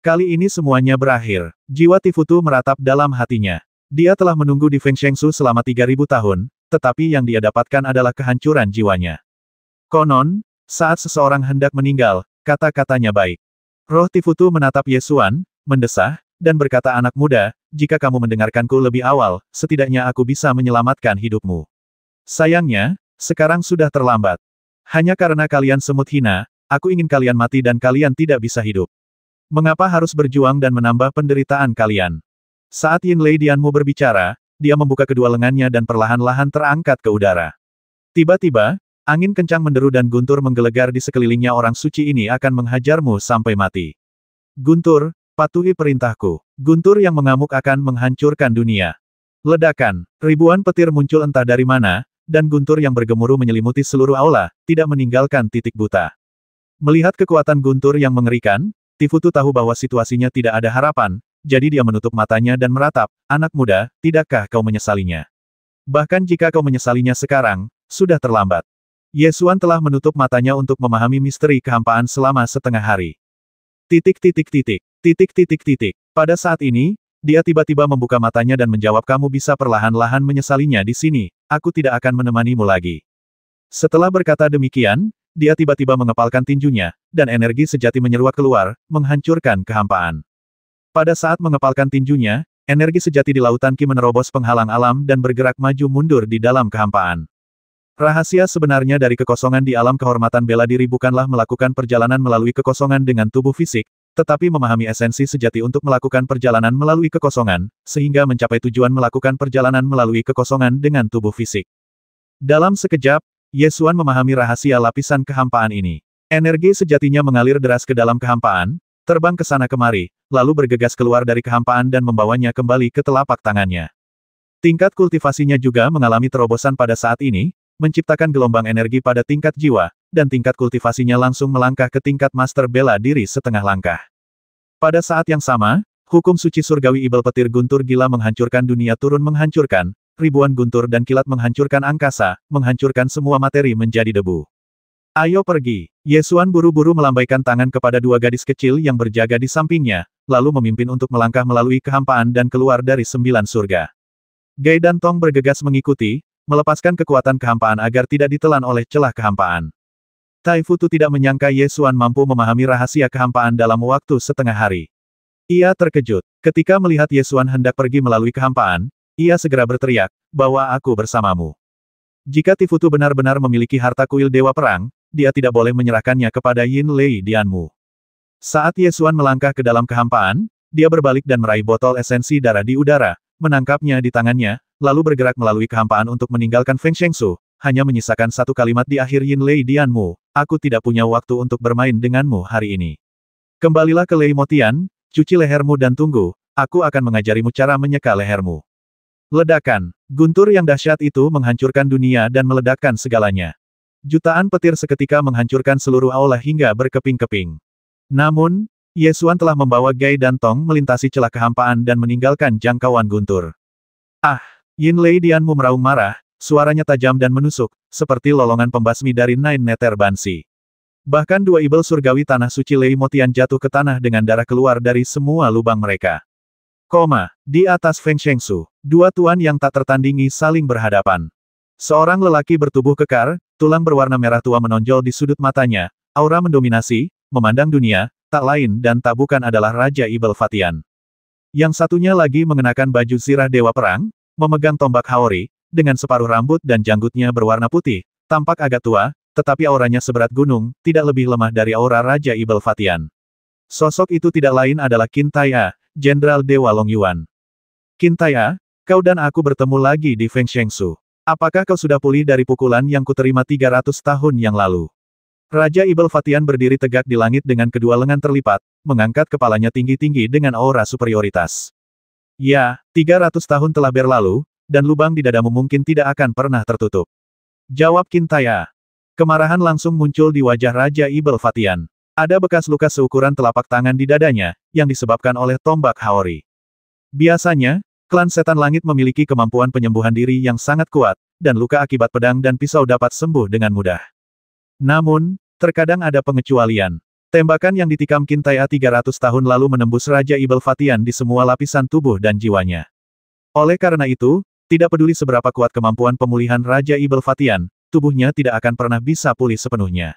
Kali ini semuanya berakhir. Jiwa Tifutu meratap dalam hatinya. Dia telah menunggu di Feng Shengsu selama 3.000 tahun, tetapi yang dia dapatkan adalah kehancuran jiwanya. Konon, saat seseorang hendak meninggal, kata-katanya baik. Roh Tifutu menatap Ye Xuan, mendesah, dan berkata, anak muda, jika kamu mendengarkanku lebih awal, setidaknya aku bisa menyelamatkan hidupmu. Sayangnya, sekarang sudah terlambat. Hanya karena kalian semut hina, aku ingin kalian mati dan kalian tidak bisa hidup. Mengapa harus berjuang dan menambah penderitaan kalian? Saat Yin Lei Dianmu berbicara, dia membuka kedua lengannya dan perlahan-lahan terangkat ke udara. Tiba-tiba, angin kencang menderu dan guntur menggelegar di sekelilingnya. Orang suci ini akan menghajarmu sampai mati. Guntur, patuhi perintahku. Guntur yang mengamuk akan menghancurkan dunia. Ledakan, ribuan petir muncul entah dari mana, dan guntur yang bergemuruh menyelimuti seluruh aula, tidak meninggalkan titik buta. Melihat kekuatan guntur yang mengerikan, Tifutu tahu bahwa situasinya tidak ada harapan, jadi dia menutup matanya dan meratap, anak muda, tidakkah kau menyesalinya? Bahkan jika kau menyesalinya sekarang, sudah terlambat. Ye Xuan telah menutup matanya untuk memahami misteri kehampaan selama setengah hari. Pada saat ini, dia tiba-tiba membuka matanya dan menjawab, kamu bisa perlahan-lahan menyesalinya di sini, aku tidak akan menemanimu lagi. Setelah berkata demikian, dia tiba-tiba mengepalkan tinjunya, dan energi sejati menyeruak keluar, menghancurkan kehampaan. Pada saat mengepalkan tinjunya, energi sejati di lautan Qi menerobos penghalang alam dan bergerak maju mundur di dalam kehampaan. Rahasia sebenarnya dari kekosongan di alam kehormatan bela diri bukanlah melakukan perjalanan melalui kekosongan dengan tubuh fisik, tetapi memahami esensi sejati untuk melakukan perjalanan melalui kekosongan, sehingga mencapai tujuan melakukan perjalanan melalui kekosongan dengan tubuh fisik. Dalam sekejap, Ye Xuan memahami rahasia lapisan kehampaan ini. Energi sejatinya mengalir deras ke dalam kehampaan, terbang ke sana kemari, lalu bergegas keluar dari kehampaan dan membawanya kembali ke telapak tangannya. Tingkat kultivasinya juga mengalami terobosan pada saat ini, menciptakan gelombang energi pada tingkat jiwa, dan tingkat kultivasinya langsung melangkah ke tingkat master bela diri setengah langkah. Pada saat yang sama, hukum suci surgawi Ibel petir guntur gila menghancurkan dunia turun menghancurkan, ribuan guntur dan kilat menghancurkan angkasa, menghancurkan semua materi menjadi debu. Ayo pergi. Ye Xuan buru-buru melambaikan tangan kepada dua gadis kecil yang berjaga di sampingnya, lalu memimpin untuk melangkah melalui kehampaan dan keluar dari 9 surga. Gai dan Tong bergegas mengikuti, melepaskan kekuatan kehampaan agar tidak ditelan oleh celah kehampaan. Taifutu tidak menyangka Ye Xuan mampu memahami rahasia kehampaan dalam waktu setengah hari. Ia terkejut. Ketika melihat Ye Xuan hendak pergi melalui kehampaan, ia segera berteriak, bahwa aku bersamamu. Jika Tifutu benar-benar memiliki harta kuil Dewa Perang, dia tidak boleh menyerahkannya kepada Yin Lei Dianmu. Saat Ye Xuan melangkah ke dalam kehampaan, dia berbalik dan meraih botol esensi darah di udara, menangkapnya di tangannya, lalu bergerak melalui kehampaan untuk meninggalkan Feng Shengsu, hanya menyisakan satu kalimat di akhir, Yin Lei Dianmu, aku tidak punya waktu untuk bermain denganmu hari ini. Kembalilah ke Lei Motian, cuci lehermu dan tunggu, aku akan mengajarimu cara menyeka lehermu. Ledakan, guntur yang dahsyat itu menghancurkan dunia dan meledakkan segalanya. Jutaan petir seketika menghancurkan seluruh aula hingga berkeping-keping. Namun, Ye Xuan telah membawa Gai dan Tong melintasi celah kehampaan dan meninggalkan jangkauan guntur. Ah! Yin Lei Dianmu meraung marah, suaranya tajam dan menusuk, seperti lolongan pembasmi dari Nine Nether Bansi. Bahkan dua ibel surgawi tanah suci Lei Motian jatuh ke tanah dengan darah keluar dari semua lubang mereka. Di atas Feng Shengsu, dua tuan yang tak tertandingi saling berhadapan. Seorang lelaki bertubuh kekar, tulang berwarna merah tua menonjol di sudut matanya, aura mendominasi, memandang dunia, tak lain dan tak bukan adalah Raja Ibel Fatian. Yang satunya lagi mengenakan baju zirah Dewa Perang, memegang tombak Haori, dengan separuh rambut dan janggutnya berwarna putih, tampak agak tua, tetapi auranya seberat gunung, tidak lebih lemah dari aura Raja Ibel Fatian. Sosok itu tidak lain adalah Qin Taiya, Jenderal Dewa Long Yuan. Qin Taiya, kau dan aku bertemu lagi di Feng Shengsu. Apakah kau sudah pulih dari pukulan yang kuterima 300 tahun yang lalu? Raja Ibel Fatian berdiri tegak di langit dengan kedua lengan terlipat, mengangkat kepalanya tinggi-tinggi dengan aura superioritas. Ya, 300 tahun telah berlalu, dan lubang di dadamu mungkin tidak akan pernah tertutup. Jawab Qin Taiya. Kemarahan langsung muncul di wajah Raja Ibel Fatian. Ada bekas luka seukuran telapak tangan di dadanya, yang disebabkan oleh tombak Haori. Biasanya, klan setan langit memiliki kemampuan penyembuhan diri yang sangat kuat, dan luka akibat pedang dan pisau dapat sembuh dengan mudah. Namun, terkadang ada pengecualian. Tembakan yang ditikam Qin Tai'ah 300 tahun lalu menembus Raja Ibel Fatian di semua lapisan tubuh dan jiwanya. Oleh karena itu, tidak peduli seberapa kuat kemampuan pemulihan Raja Ibel Fatian, tubuhnya tidak akan pernah bisa pulih sepenuhnya.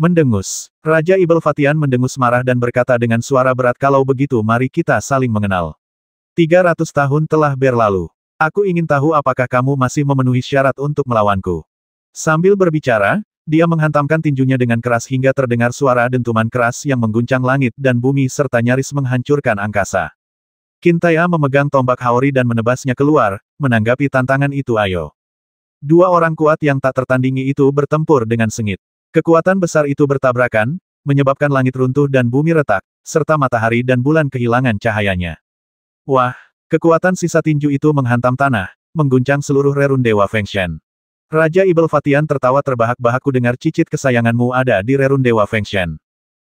Mendengus. Raja Ibel Fatian mendengus marah dan berkata dengan suara berat, kalau begitu mari kita saling mengenal. 300 tahun telah berlalu. Aku ingin tahu apakah kamu masih memenuhi syarat untuk melawanku. Sambil berbicara, dia menghantamkan tinjunya dengan keras hingga terdengar suara dentuman keras yang mengguncang langit dan bumi serta nyaris menghancurkan angkasa. Qin Tai'ah memegang tombak Haori dan menebasnya keluar, menanggapi tantangan itu. Ayo. Dua orang kuat yang tak tertandingi itu bertempur dengan sengit. Kekuatan besar itu bertabrakan, menyebabkan langit runtuh dan bumi retak, serta matahari dan bulan kehilangan cahayanya. Wah, kekuatan sisa tinju itu menghantam tanah, mengguncang seluruh rerun Dewa Fengshen. Raja Ibel Fatian tertawa terbahak-bahak, ku dengar cicit kesayanganmu ada di rerun Dewa Fengshen.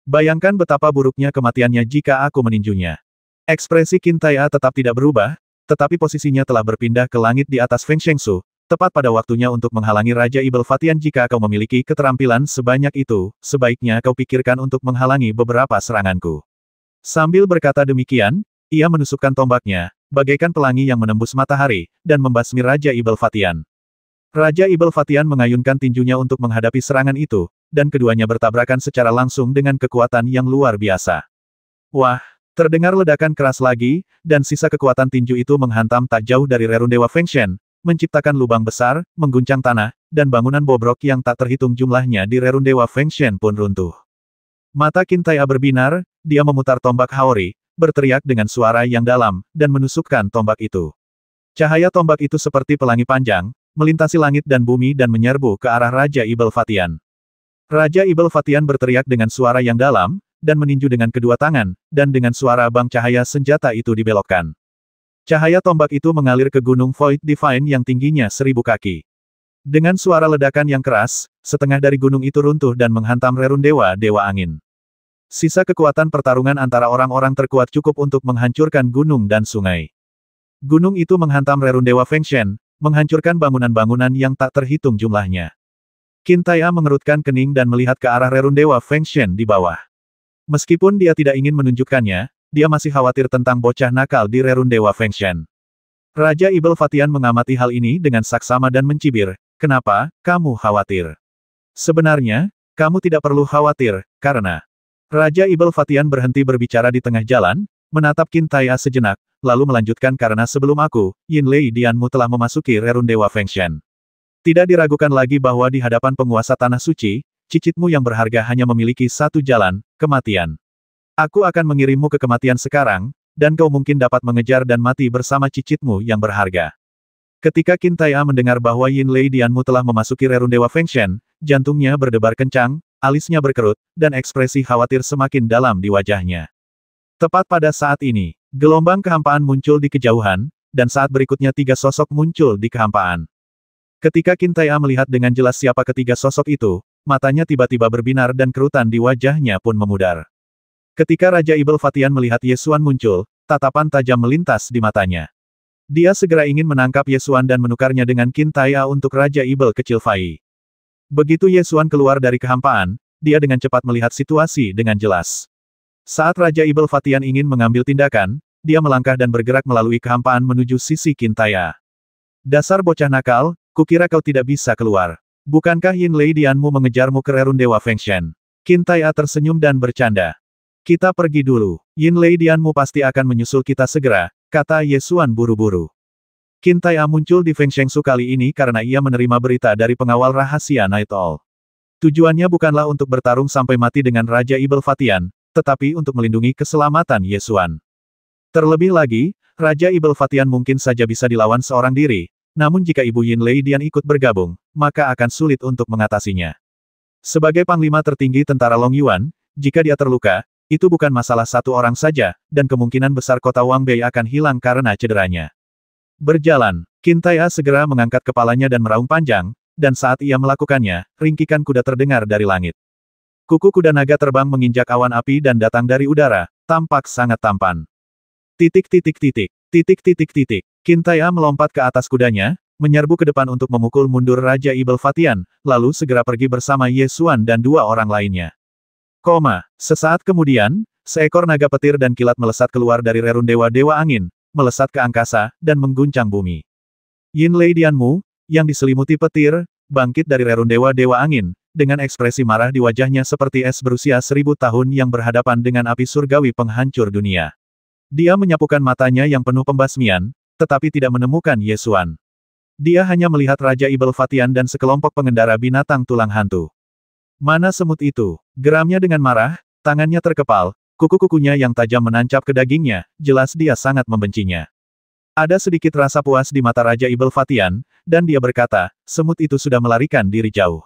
Bayangkan betapa buruknya kematiannya jika aku meninjunya. Ekspresi Qin Tai'ah tetap tidak berubah, tetapi posisinya telah berpindah ke langit di atas Feng Shengsu, tepat pada waktunya untuk menghalangi Raja Ibel Fatian. Jika kau memiliki keterampilan sebanyak itu, sebaiknya kau pikirkan untuk menghalangi beberapa seranganku. Sambil berkata demikian, ia menusukkan tombaknya, bagaikan pelangi yang menembus matahari, dan membasmi Raja Ibel Fatian. Raja Ibel Fatian mengayunkan tinjunya untuk menghadapi serangan itu, dan keduanya bertabrakan secara langsung dengan kekuatan yang luar biasa. Wah, terdengar ledakan keras lagi, dan sisa kekuatan tinju itu menghantam tak jauh dari rerun Dewa Fengshen, menciptakan lubang besar, mengguncang tanah, dan bangunan bobrok yang tak terhitung jumlahnya di rerun Dewa Fengshen pun runtuh. Mata Qin Tai'ah berbinar, dia memutar tombak Haori, berteriak dengan suara yang dalam, dan menusukkan tombak itu. Cahaya tombak itu seperti pelangi panjang, melintasi langit dan bumi dan menyerbu ke arah Raja Ibel Fatian. Raja Ibel Fatian berteriak dengan suara yang dalam, dan meninju dengan kedua tangan, dan dengan suara bang cahaya senjata itu dibelokkan. Cahaya tombak itu mengalir ke Gunung Void Divine yang tingginya 1000 kaki. Dengan suara ledakan yang keras, setengah dari gunung itu runtuh dan menghantam rerun Dewa Angin. Sisa kekuatan pertarungan antara orang-orang terkuat cukup untuk menghancurkan gunung dan sungai. Gunung itu menghantam rerun Dewa Fengshen, menghancurkan bangunan-bangunan yang tak terhitung jumlahnya. Qin Tai'ah mengerutkan kening dan melihat ke arah rerun Dewa Fengshen di bawah. Meskipun dia tidak ingin menunjukkannya, dia masih khawatir tentang bocah nakal di rerun Dewa Fengshen. Raja Ibel Fatian mengamati hal ini dengan saksama dan mencibir, kenapa, kamu khawatir? Sebenarnya, kamu tidak perlu khawatir, karena... Raja Ibel Fatian berhenti berbicara di tengah jalan, menatap Qin Tai'ah sejenak, lalu melanjutkan, karena sebelum aku, Yin Lei Dianmu telah memasuki rerun Dewa Fengshen. Tidak diragukan lagi bahwa di hadapan penguasa Tanah Suci, cicitmu yang berharga hanya memiliki satu jalan, kematian. Aku akan mengirimmu ke kematian sekarang, dan kau mungkin dapat mengejar dan mati bersama cicitmu yang berharga. Ketika Qin Tai'ah mendengar bahwa Yin Lei Dianmu telah memasuki rerun Dewa Fengshen, jantungnya berdebar kencang, alisnya berkerut, dan ekspresi khawatir semakin dalam di wajahnya. Tepat pada saat ini, gelombang kehampaan muncul di kejauhan, dan saat berikutnya 3 sosok muncul di kehampaan. Ketika Qin Tai'ah melihat dengan jelas siapa ketiga sosok itu, matanya tiba-tiba berbinar dan kerutan di wajahnya pun memudar. Ketika Raja Ibel Fatian melihat Ye Xuan muncul, tatapan tajam melintas di matanya. Dia segera ingin menangkap Ye Xuan dan menukarnya dengan Qin Tai'ah untuk Raja Ibel kecil Fai. Begitu Ye Xuan keluar dari kehampaan, dia dengan cepat melihat situasi dengan jelas. Saat Raja Ibel Fatian ingin mengambil tindakan, dia melangkah dan bergerak melalui kehampaan menuju sisi Qin Tai'ah. Dasar bocah nakal, kukira kau tidak bisa keluar. Bukankah Yin Lei Dianmu mengejarmu ke rerun Dewa Fengshen? Qin Tai'ah tersenyum dan bercanda. Kita pergi dulu. Yin Lei Dianmu pasti akan menyusul kita segera, kata Ye Xuan buru-buru. Qin Tai'ah muncul di Feng Shengsu kali ini karena ia menerima berita dari pengawal rahasia Night Owl. Tujuannya bukanlah untuk bertarung sampai mati dengan Raja Ibel Fatian, tetapi untuk melindungi keselamatan Ye Xuan. Terlebih lagi, Raja Ibel Fatian mungkin saja bisa dilawan seorang diri, namun jika Ibu Yin Lei Dian ikut bergabung, maka akan sulit untuk mengatasinya. Sebagai panglima tertinggi tentara Long Yuan, jika dia terluka, itu bukan masalah satu orang saja, dan kemungkinan besar kota Wang Bei akan hilang karena cederanya. Berjalan, Qin Tai'ah segera mengangkat kepalanya dan meraung panjang, dan saat ia melakukannya, ringkikan kuda terdengar dari langit. Kuku kuda naga terbang menginjak awan api dan datang dari udara, tampak sangat tampan. Titik. Qin Tai'ah melompat ke atas kudanya, menyerbu ke depan untuk memukul mundur Raja Ibel Fatian, lalu segera pergi bersama Ye Xuan dan 2 orang lainnya. Sesaat kemudian, seekor naga petir dan kilat melesat keluar dari rerun dewa-dewa angin, melesat ke angkasa, dan mengguncang bumi. Yin Lei Dianmu, yang diselimuti petir, bangkit dari rerun dewa-dewa angin, dengan ekspresi marah di wajahnya seperti es berusia 1000 tahun yang berhadapan dengan api surgawi penghancur dunia. Dia menyapukan matanya yang penuh pembasmian, tetapi tidak menemukan Ye Xuan. Dia hanya melihat Raja Ibel Fatian dan sekelompok pengendara binatang tulang hantu. Mana semut itu? Geramnya dengan marah, tangannya terkepal, kuku-kukunya yang tajam menancap ke dagingnya, jelas dia sangat membencinya. Ada sedikit rasa puas di mata Raja Ibel Fatian, dan dia berkata, semut itu sudah melarikan diri jauh.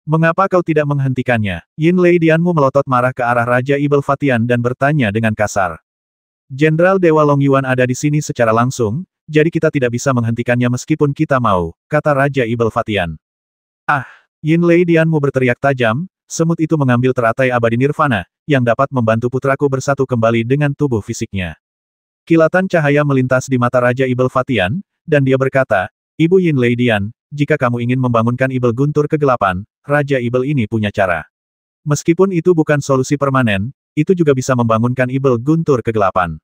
Mengapa kau tidak menghentikannya? Yin Lei Dianmu melotot marah ke arah Raja Ibel Fatian dan bertanya dengan kasar. Jenderal Dewa Long Yuan ada di sini secara langsung, jadi kita tidak bisa menghentikannya meskipun kita mau, kata Raja Ibel Fatian. Ah! Yin Lei Dianmu berteriak tajam, semut itu mengambil teratai abadi nirvana, yang dapat membantu putraku bersatu kembali dengan tubuh fisiknya. Kilatan cahaya melintas di mata Raja Ibel Fatian, dan dia berkata, Ibu Yin Lei Dian, jika kamu ingin membangunkan Ibel Guntur kegelapan, Raja Ibel ini punya cara. Meskipun itu bukan solusi permanen, itu juga bisa membangunkan Ibel Guntur kegelapan.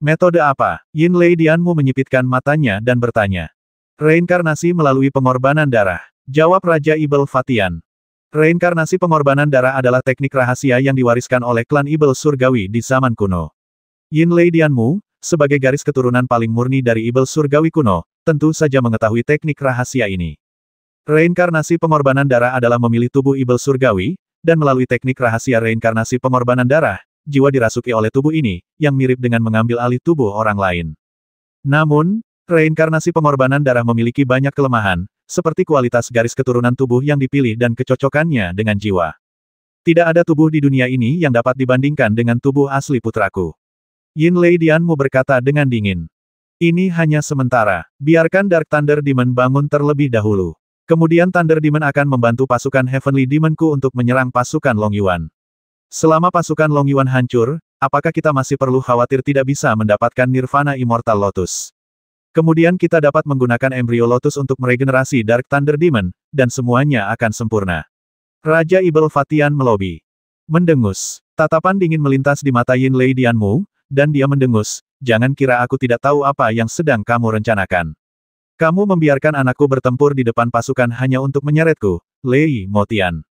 Metode apa? Yin Lei Dianmu menyipitkan matanya dan bertanya. Reinkarnasi melalui pengorbanan darah. Jawab Raja Ibel Fatian. Reinkarnasi pengorbanan darah adalah teknik rahasia yang diwariskan oleh klan Ibel Surgawi di zaman kuno. Yin Lei Dianmu, sebagai garis keturunan paling murni dari Ibel Surgawi kuno, tentu saja mengetahui teknik rahasia ini. Reinkarnasi pengorbanan darah adalah memilih tubuh Ibel Surgawi, dan melalui teknik rahasia reinkarnasi pengorbanan darah, jiwa dirasuki oleh tubuh ini, yang mirip dengan mengambil alih tubuh orang lain. Namun, reinkarnasi pengorbanan darah memiliki banyak kelemahan, seperti kualitas garis keturunan tubuh yang dipilih dan kecocokannya dengan jiwa. Tidak ada tubuh di dunia ini yang dapat dibandingkan dengan tubuh asli putraku. Yin Lei Dianmu berkata dengan dingin. Ini hanya sementara, biarkan Dark Thunder Demon bangun terlebih dahulu. Kemudian Thunder Demon akan membantu pasukan Heavenly Demonku untuk menyerang pasukan Long Yuan. Selama pasukan Long Yuan hancur, apakah kita masih perlu khawatir tidak bisa mendapatkan Nirvana Immortal Lotus? Kemudian kita dapat menggunakan embrio Lotus untuk meregenerasi Dark Thunder Demon, dan semuanya akan sempurna. Raja Ibel Fatian melobi. Mendengus. Tatapan dingin melintas di mata Yin Lei Dianmu, dan dia mendengus, jangan kira aku tidak tahu apa yang sedang kamu rencanakan. Kamu membiarkan anakku bertempur di depan pasukan hanya untuk menyeretku, Lei Motian.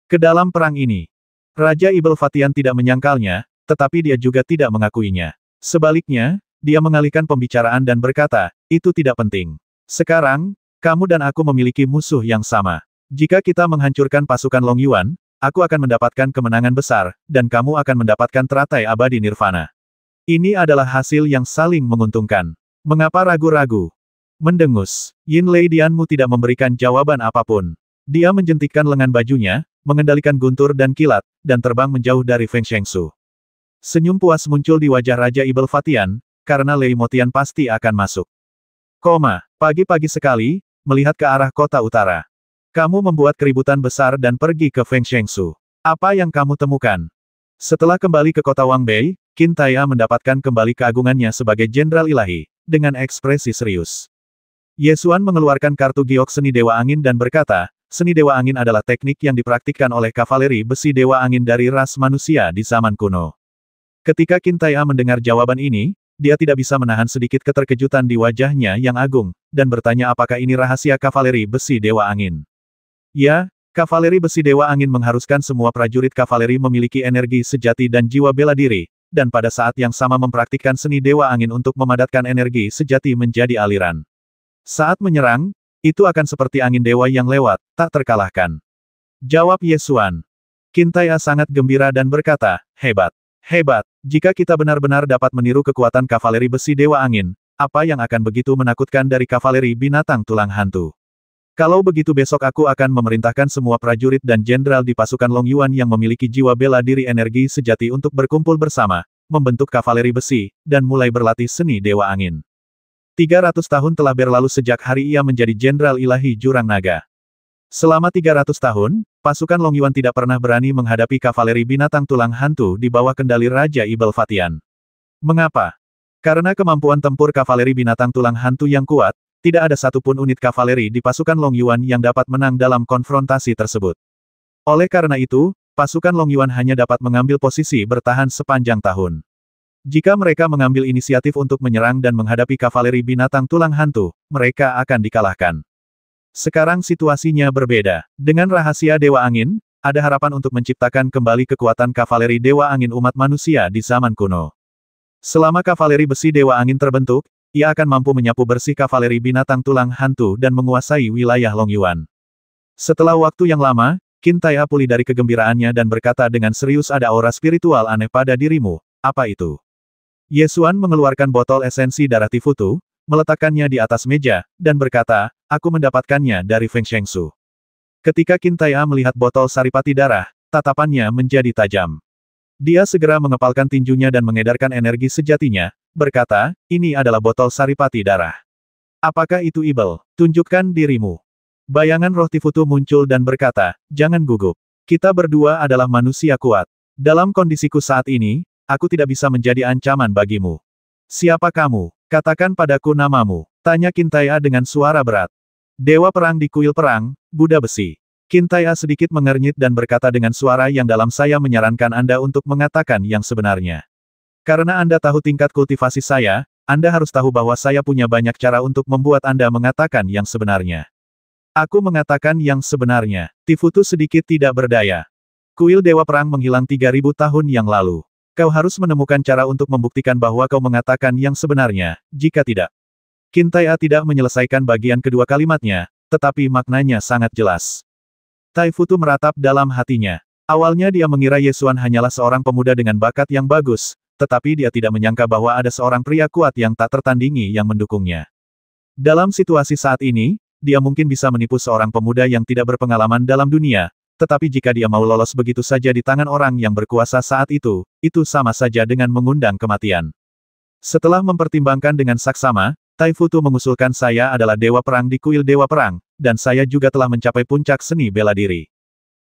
Ke dalam perang ini, Raja Ibel Fatian tidak menyangkalnya, tetapi dia juga tidak mengakuinya. Sebaliknya, dia mengalihkan pembicaraan dan berkata, itu tidak penting. Sekarang, kamu dan aku memiliki musuh yang sama. Jika kita menghancurkan pasukan Long Yuan, aku akan mendapatkan kemenangan besar, dan kamu akan mendapatkan teratai abadi nirvana. Ini adalah hasil yang saling menguntungkan. Mengapa ragu-ragu? Mendengus. Yin Lei Dianmu tidak memberikan jawaban apapun. Dia menjentikkan lengan bajunya, mengendalikan guntur dan kilat, dan terbang menjauh dari Feng Shengsu. Senyum puas muncul di wajah Raja Ibel Fatian, karena Lei Motian pasti akan masuk. Pagi-pagi sekali, melihat ke arah kota utara. Kamu membuat keributan besar dan pergi ke Feng Shengsu. Apa yang kamu temukan? Setelah kembali ke kota Wangbei, Qin Taiya mendapatkan kembali keagungannya sebagai Jenderal Ilahi, dengan ekspresi serius. Ye Xuan mengeluarkan kartu giok seni Dewa Angin dan berkata, seni Dewa Angin adalah teknik yang dipraktikkan oleh kavaleri besi Dewa Angin dari ras manusia di zaman kuno. Ketika Qin Taiya mendengar jawaban ini, dia tidak bisa menahan sedikit keterkejutan di wajahnya yang agung, dan bertanya apakah ini rahasia kavaleri besi Dewa Angin. Ya, kavaleri besi Dewa Angin mengharuskan semua prajurit kavaleri memiliki energi sejati dan jiwa bela diri, dan pada saat yang sama mempraktikkan seni Dewa Angin untuk memadatkan energi sejati menjadi aliran. Saat menyerang, itu akan seperti angin dewa yang lewat, tak terkalahkan. Jawab Ye Xuan. Qin Taiya sangat gembira dan berkata, hebat. Hebat, jika kita benar-benar dapat meniru kekuatan kavaleri besi Dewa Angin, apa yang akan begitu menakutkan dari kavaleri binatang tulang hantu? Kalau begitu besok aku akan memerintahkan semua prajurit dan jenderal di pasukan Long Yuan yang memiliki jiwa bela diri energi sejati untuk berkumpul bersama, membentuk kavaleri besi, dan mulai berlatih seni Dewa Angin. 300 tahun telah berlalu sejak hari ia menjadi Jenderal Ilahi Jurang Naga. Selama 300 tahun, pasukan Long Yuan tidak pernah berani menghadapi kavaleri binatang tulang hantu di bawah kendali Raja Ibel Fatian. Mengapa? Karena kemampuan tempur kavaleri binatang tulang hantu yang kuat, tidak ada satupun unit kavaleri di pasukan Long Yuan yang dapat menang dalam konfrontasi tersebut. Oleh karena itu, pasukan Long Yuan hanya dapat mengambil posisi bertahan sepanjang tahun. Jika mereka mengambil inisiatif untuk menyerang dan menghadapi kavaleri binatang tulang hantu, mereka akan dikalahkan. Sekarang situasinya berbeda. Dengan rahasia Dewa Angin, ada harapan untuk menciptakan kembali kekuatan kavaleri Dewa Angin umat manusia di zaman kuno. Selama kavaleri besi Dewa Angin terbentuk, ia akan mampu menyapu bersih kavaleri binatang tulang hantu dan menguasai wilayah Long Yuan. Setelah waktu yang lama, Qin Tai'e pulih dari kegembiraannya dan berkata dengan serius, ada aura spiritual aneh pada dirimu. Apa itu? Ye Xuan mengeluarkan botol esensi darah Tifutu, meletakkannya di atas meja, dan berkata, aku mendapatkannya dari Feng Shengsu. Ketika Qin Tai'e melihat botol saripati darah, tatapannya menjadi tajam. Dia segera mengepalkan tinjunya dan mengedarkan energi sejatinya, berkata, ini adalah botol saripati darah. Apakah itu Ibel? Tunjukkan dirimu. Bayangan roh Tifutu muncul dan berkata, jangan gugup. Kita berdua adalah manusia kuat. Dalam kondisiku saat ini, aku tidak bisa menjadi ancaman bagimu. Siapa kamu? Katakan padaku namamu. Tanya Qin Tai'e dengan suara berat. Dewa perang di kuil perang, Buddha besi. Qin Tai'e sedikit mengernyit dan berkata dengan suara yang dalam, saya menyarankan Anda untuk mengatakan yang sebenarnya. Karena Anda tahu tingkat kultivasi saya, Anda harus tahu bahwa saya punya banyak cara untuk membuat Anda mengatakan yang sebenarnya. Aku mengatakan yang sebenarnya. Tifutu sedikit tidak berdaya. Kuil Dewa Perang menghilang 3000 tahun yang lalu. Kau harus menemukan cara untuk membuktikan bahwa kau mengatakan yang sebenarnya, jika tidak. Qin Tai'e tidak menyelesaikan bagian kedua kalimatnya, tetapi maknanya sangat jelas. Taifutu meratap dalam hatinya. Awalnya dia mengira Ye Xuan hanyalah seorang pemuda dengan bakat yang bagus, tetapi dia tidak menyangka bahwa ada seorang pria kuat yang tak tertandingi yang mendukungnya. Dalam situasi saat ini, dia mungkin bisa menipu seorang pemuda yang tidak berpengalaman dalam dunia, tetapi jika dia mau lolos begitu saja di tangan orang yang berkuasa saat itu sama saja dengan mengundang kematian. Setelah mempertimbangkan dengan saksama, Taifutu mengusulkan, saya adalah dewa perang di kuil Dewa Perang, dan saya juga telah mencapai puncak seni bela diri.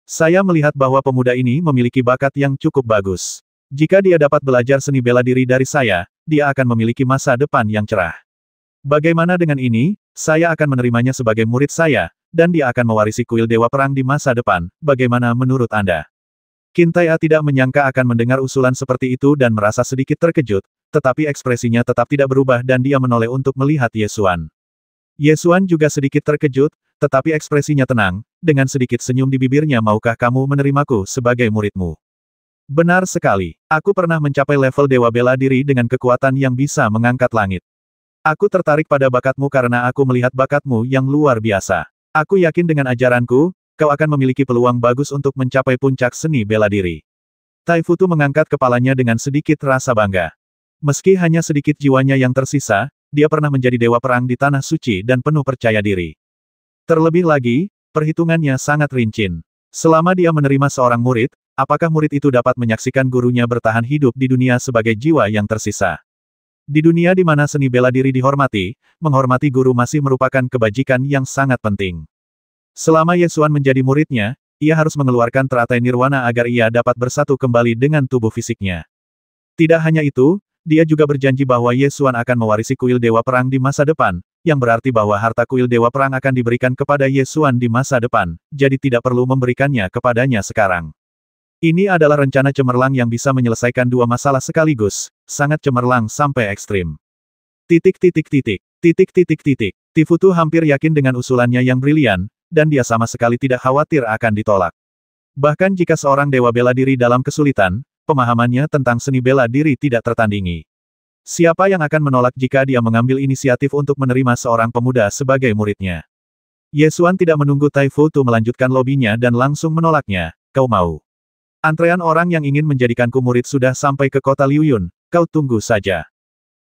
Saya melihat bahwa pemuda ini memiliki bakat yang cukup bagus. Jika dia dapat belajar seni bela diri dari saya, dia akan memiliki masa depan yang cerah. Bagaimana dengan ini? Saya akan menerimanya sebagai murid saya, dan dia akan mewarisi kuil Dewa Perang di masa depan. Bagaimana menurut Anda? Qin Tai'e tidak menyangka akan mendengar usulan seperti itu dan merasa sedikit terkejut, tetapi ekspresinya tetap tidak berubah dan dia menoleh untuk melihat Ye Xuan. Ye Xuan juga sedikit terkejut, tetapi ekspresinya tenang, dengan sedikit senyum di bibirnya, maukah kamu menerimaku sebagai muridmu? Benar sekali. Aku pernah mencapai level dewa bela diri dengan kekuatan yang bisa mengangkat langit. Aku tertarik pada bakatmu karena aku melihat bakatmu yang luar biasa. Aku yakin dengan ajaranku, kau akan memiliki peluang bagus untuk mencapai puncak seni bela diri. Taifutu mengangkat kepalanya dengan sedikit rasa bangga. Meski hanya sedikit jiwanya yang tersisa, dia pernah menjadi dewa perang di tanah suci dan penuh percaya diri. Terlebih lagi, perhitungannya sangat rinci. Selama dia menerima seorang murid, apakah murid itu dapat menyaksikan gurunya bertahan hidup di dunia sebagai jiwa yang tersisa? Di dunia di mana seni bela diri dihormati, menghormati guru masih merupakan kebajikan yang sangat penting. Selama Ye Xuan menjadi muridnya, ia harus mengeluarkan teratai nirwana agar ia dapat bersatu kembali dengan tubuh fisiknya. Tidak hanya itu, dia juga berjanji bahwa Ye Xuan akan mewarisi kuil Dewa Perang di masa depan, yang berarti bahwa harta kuil Dewa Perang akan diberikan kepada Ye Xuan di masa depan, jadi tidak perlu memberikannya kepadanya sekarang. Ini adalah rencana cemerlang yang bisa menyelesaikan dua masalah sekaligus, sangat cemerlang sampai ekstrim. Tifutu hampir yakin dengan usulannya yang brilian, dan dia sama sekali tidak khawatir akan ditolak. Bahkan jika seorang dewa bela diri dalam kesulitan, pemahamannya tentang seni bela diri tidak tertandingi. Siapa yang akan menolak jika dia mengambil inisiatif untuk menerima seorang pemuda sebagai muridnya? Ye Xuan tidak menunggu Taifutu melanjutkan lobinya dan langsung menolaknya, kau mau? Antrean orang yang ingin menjadikanku murid sudah sampai ke kota Liuyun, kau tunggu saja.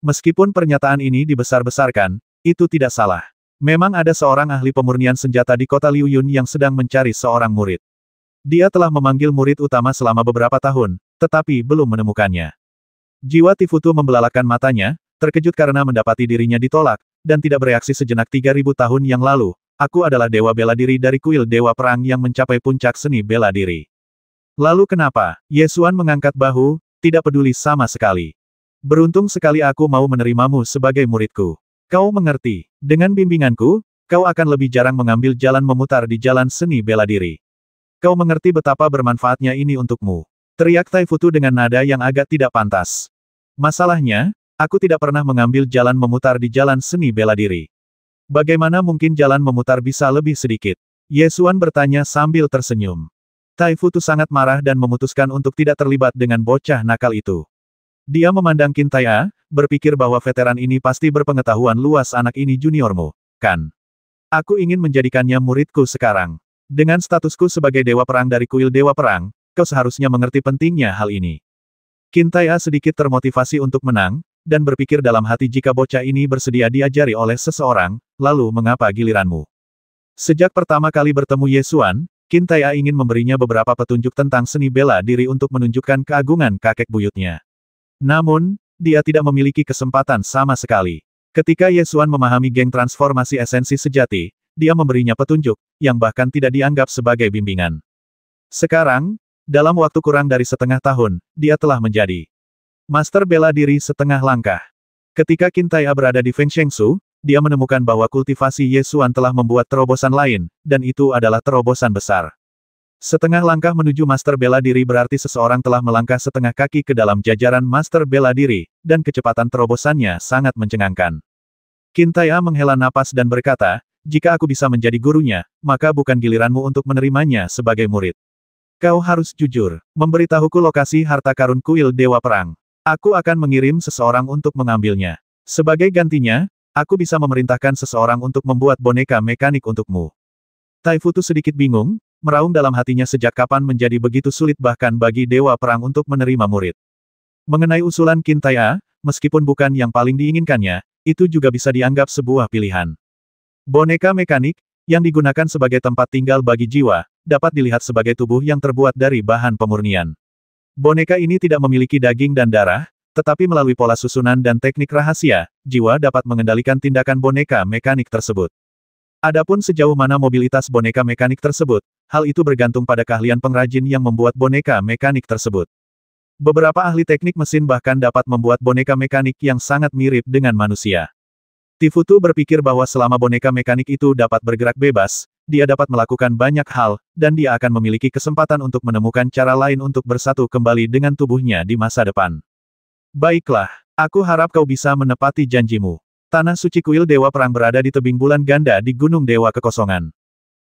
Meskipun pernyataan ini dibesar-besarkan, itu tidak salah. Memang ada seorang ahli pemurnian senjata di kota Liuyun yang sedang mencari seorang murid. Dia telah memanggil murid utama selama beberapa tahun, tetapi belum menemukannya. Jiwa Tifutu membelalakan matanya, terkejut karena mendapati dirinya ditolak, dan tidak bereaksi sejenak 3000 tahun yang lalu. Aku adalah dewa bela diri dari kuil Dewa Perang yang mencapai puncak seni bela diri. Lalu kenapa? Ye Xuan mengangkat bahu, tidak peduli sama sekali. Beruntung sekali aku mau menerimamu sebagai muridku. Kau mengerti, dengan bimbinganku, kau akan lebih jarang mengambil jalan memutar di jalan seni bela diri. Kau mengerti betapa bermanfaatnya ini untukmu. Teriak Taifutu dengan nada yang agak tidak pantas. Masalahnya, aku tidak pernah mengambil jalan memutar di jalan seni bela diri. Bagaimana mungkin jalan memutar bisa lebih sedikit? Ye Xuan bertanya sambil tersenyum. Taifutu sangat marah dan memutuskan untuk tidak terlibat dengan bocah nakal itu. Dia memandang Qin Tai'a, berpikir bahwa veteran ini pasti berpengetahuan luas. Anak ini juniormu, kan? Aku ingin menjadikannya muridku sekarang. Dengan statusku sebagai Dewa Perang dari kuil Dewa Perang, kau seharusnya mengerti pentingnya hal ini. Qin Tai'a sedikit termotivasi untuk menang, dan berpikir dalam hati jika bocah ini bersedia diajari oleh seseorang, lalu mengapa giliranmu? Sejak pertama kali bertemu Ye Xuan, Qin Tai'a ingin memberinya beberapa petunjuk tentang seni bela diri untuk menunjukkan keagungan kakek buyutnya. Namun, dia tidak memiliki kesempatan sama sekali. Ketika Ye Xuan memahami geng transformasi esensi sejati, dia memberinya petunjuk, yang bahkan tidak dianggap sebagai bimbingan. Sekarang, dalam waktu kurang dari setengah tahun, dia telah menjadi Master Bela Diri setengah langkah. Ketika Qin Tai'a berada di Feng Shengsu, dia menemukan bahwa kultivasi Ye Xuan telah membuat terobosan lain, dan itu adalah terobosan besar. Setengah langkah menuju Master Bela Diri berarti seseorang telah melangkah setengah kaki ke dalam jajaran Master Bela Diri, dan kecepatan terobosannya sangat mencengangkan. Qin Tai'a menghela napas dan berkata, jika aku bisa menjadi gurunya, maka bukan giliranmu untuk menerimanya sebagai murid. Kau harus jujur, memberitahuku lokasi harta karun kuil Dewa Perang. Aku akan mengirim seseorang untuk mengambilnya. Sebagai gantinya, aku bisa memerintahkan seseorang untuk membuat boneka mekanik untukmu. Taifutu sedikit bingung, meraung dalam hatinya sejak kapan menjadi begitu sulit bahkan bagi Dewa Perang untuk menerima murid. Mengenai usulan Qin Tai'a, meskipun bukan yang paling diinginkannya, itu juga bisa dianggap sebuah pilihan. Boneka mekanik, yang digunakan sebagai tempat tinggal bagi jiwa, dapat dilihat sebagai tubuh yang terbuat dari bahan pemurnian. Boneka ini tidak memiliki daging dan darah, tetapi melalui pola susunan dan teknik rahasia, jiwa dapat mengendalikan tindakan boneka mekanik tersebut. Adapun sejauh mana mobilitas boneka mekanik tersebut, hal itu bergantung pada keahlian pengrajin yang membuat boneka mekanik tersebut. Beberapa ahli teknik mesin bahkan dapat membuat boneka mekanik yang sangat mirip dengan manusia. Taifutu berpikir bahwa selama boneka mekanik itu dapat bergerak bebas, dia dapat melakukan banyak hal, dan dia akan memiliki kesempatan untuk menemukan cara lain untuk bersatu kembali dengan tubuhnya di masa depan. Baiklah, aku harap kau bisa menepati janjimu. Tanah suci kuil Dewa Perang berada di tebing bulan ganda di Gunung Dewa Kekosongan.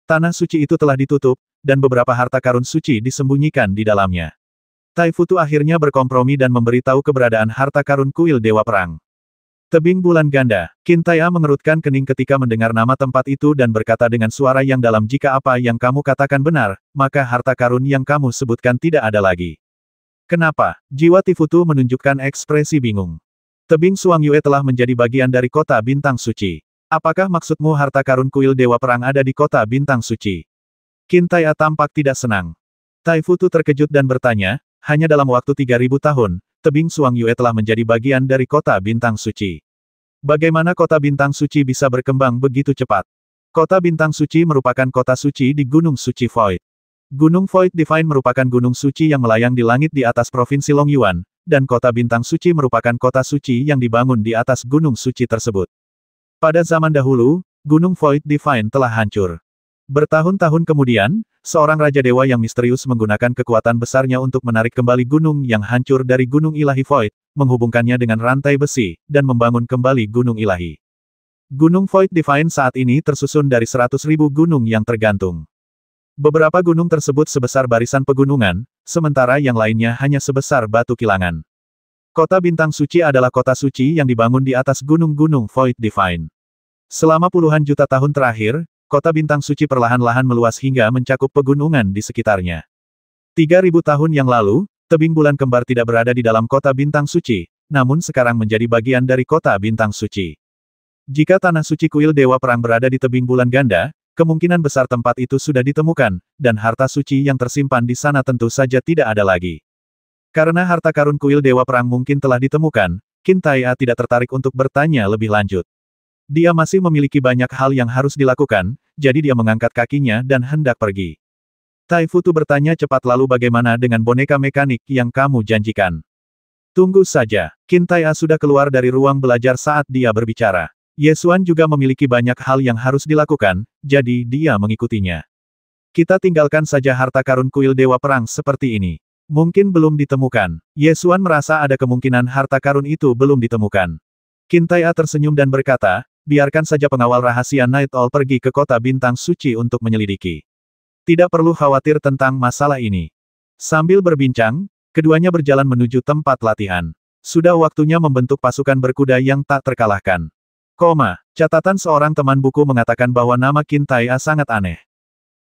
Tanah suci itu telah ditutup, dan beberapa harta karun suci disembunyikan di dalamnya. Taifutu akhirnya berkompromi dan memberitahu keberadaan harta karun kuil Dewa Perang. Tebing bulan ganda, Qin Tai'a mengerutkan kening ketika mendengar nama tempat itu dan berkata dengan suara yang dalam, jika apa yang kamu katakan benar, maka harta karun yang kamu sebutkan tidak ada lagi. Kenapa? Jiwa Taifutu menunjukkan ekspresi bingung. Tebing Suangyue telah menjadi bagian dari kota bintang suci. Apakah maksudmu harta karun kuil Dewa Perang ada di kota bintang suci? Qin Tai'a tampak tidak senang. Taifutu terkejut dan bertanya, hanya dalam waktu 3000 tahun, tebing Suangyue telah menjadi bagian dari kota bintang suci. Bagaimana kota bintang suci bisa berkembang begitu cepat? Kota bintang suci merupakan kota suci di Gunung Suci Void. Gunung Void Divine merupakan gunung suci yang melayang di langit di atas provinsi Longyuan, dan kota bintang suci merupakan kota suci yang dibangun di atas gunung suci tersebut. Pada zaman dahulu, Gunung Void Divine telah hancur. Bertahun-tahun kemudian, seorang Raja Dewa yang misterius menggunakan kekuatan besarnya untuk menarik kembali gunung yang hancur dari Gunung Ilahi Void, menghubungkannya dengan rantai besi, dan membangun kembali Gunung Ilahi. Gunung Void Divine saat ini tersusun dari 100.000 gunung yang tergantung. Beberapa gunung tersebut sebesar barisan pegunungan, sementara yang lainnya hanya sebesar batu kilangan. Kota bintang suci adalah kota suci yang dibangun di atas gunung-gunung Void Divine. Selama puluhan juta tahun terakhir, kota bintang suci perlahan-lahan meluas hingga mencakup pegunungan di sekitarnya. 3000 tahun yang lalu, tebing bulan kembar tidak berada di dalam kota bintang suci, namun sekarang menjadi bagian dari kota bintang suci. Jika tanah suci kuil Dewa Perang berada di tebing bulan ganda, kemungkinan besar tempat itu sudah ditemukan, dan harta suci yang tersimpan di sana tentu saja tidak ada lagi. Karena harta karun kuil Dewa Perang mungkin telah ditemukan, Qin Tai'a tidak tertarik untuk bertanya lebih lanjut. Dia masih memiliki banyak hal yang harus dilakukan, jadi dia mengangkat kakinya dan hendak pergi. Taifutu bertanya cepat, lalu bagaimana dengan boneka mekanik yang kamu janjikan? Tunggu saja, Qin Tai'a sudah keluar dari ruang belajar saat dia berbicara. Ye Xuan juga memiliki banyak hal yang harus dilakukan, jadi dia mengikutinya. Kita tinggalkan saja harta karun kuil Dewa Perang seperti ini. Mungkin belum ditemukan. Ye Xuan merasa ada kemungkinan harta karun itu belum ditemukan. Qin Tai A tersenyum dan berkata, biarkan saja pengawal rahasia Night Owl pergi ke kota bintang suci untuk menyelidiki. Tidak perlu khawatir tentang masalah ini. Sambil berbincang, keduanya berjalan menuju tempat latihan. Sudah waktunya membentuk pasukan berkuda yang tak terkalahkan. Catatan seorang teman buku mengatakan bahwa nama Qin Tai A sangat aneh.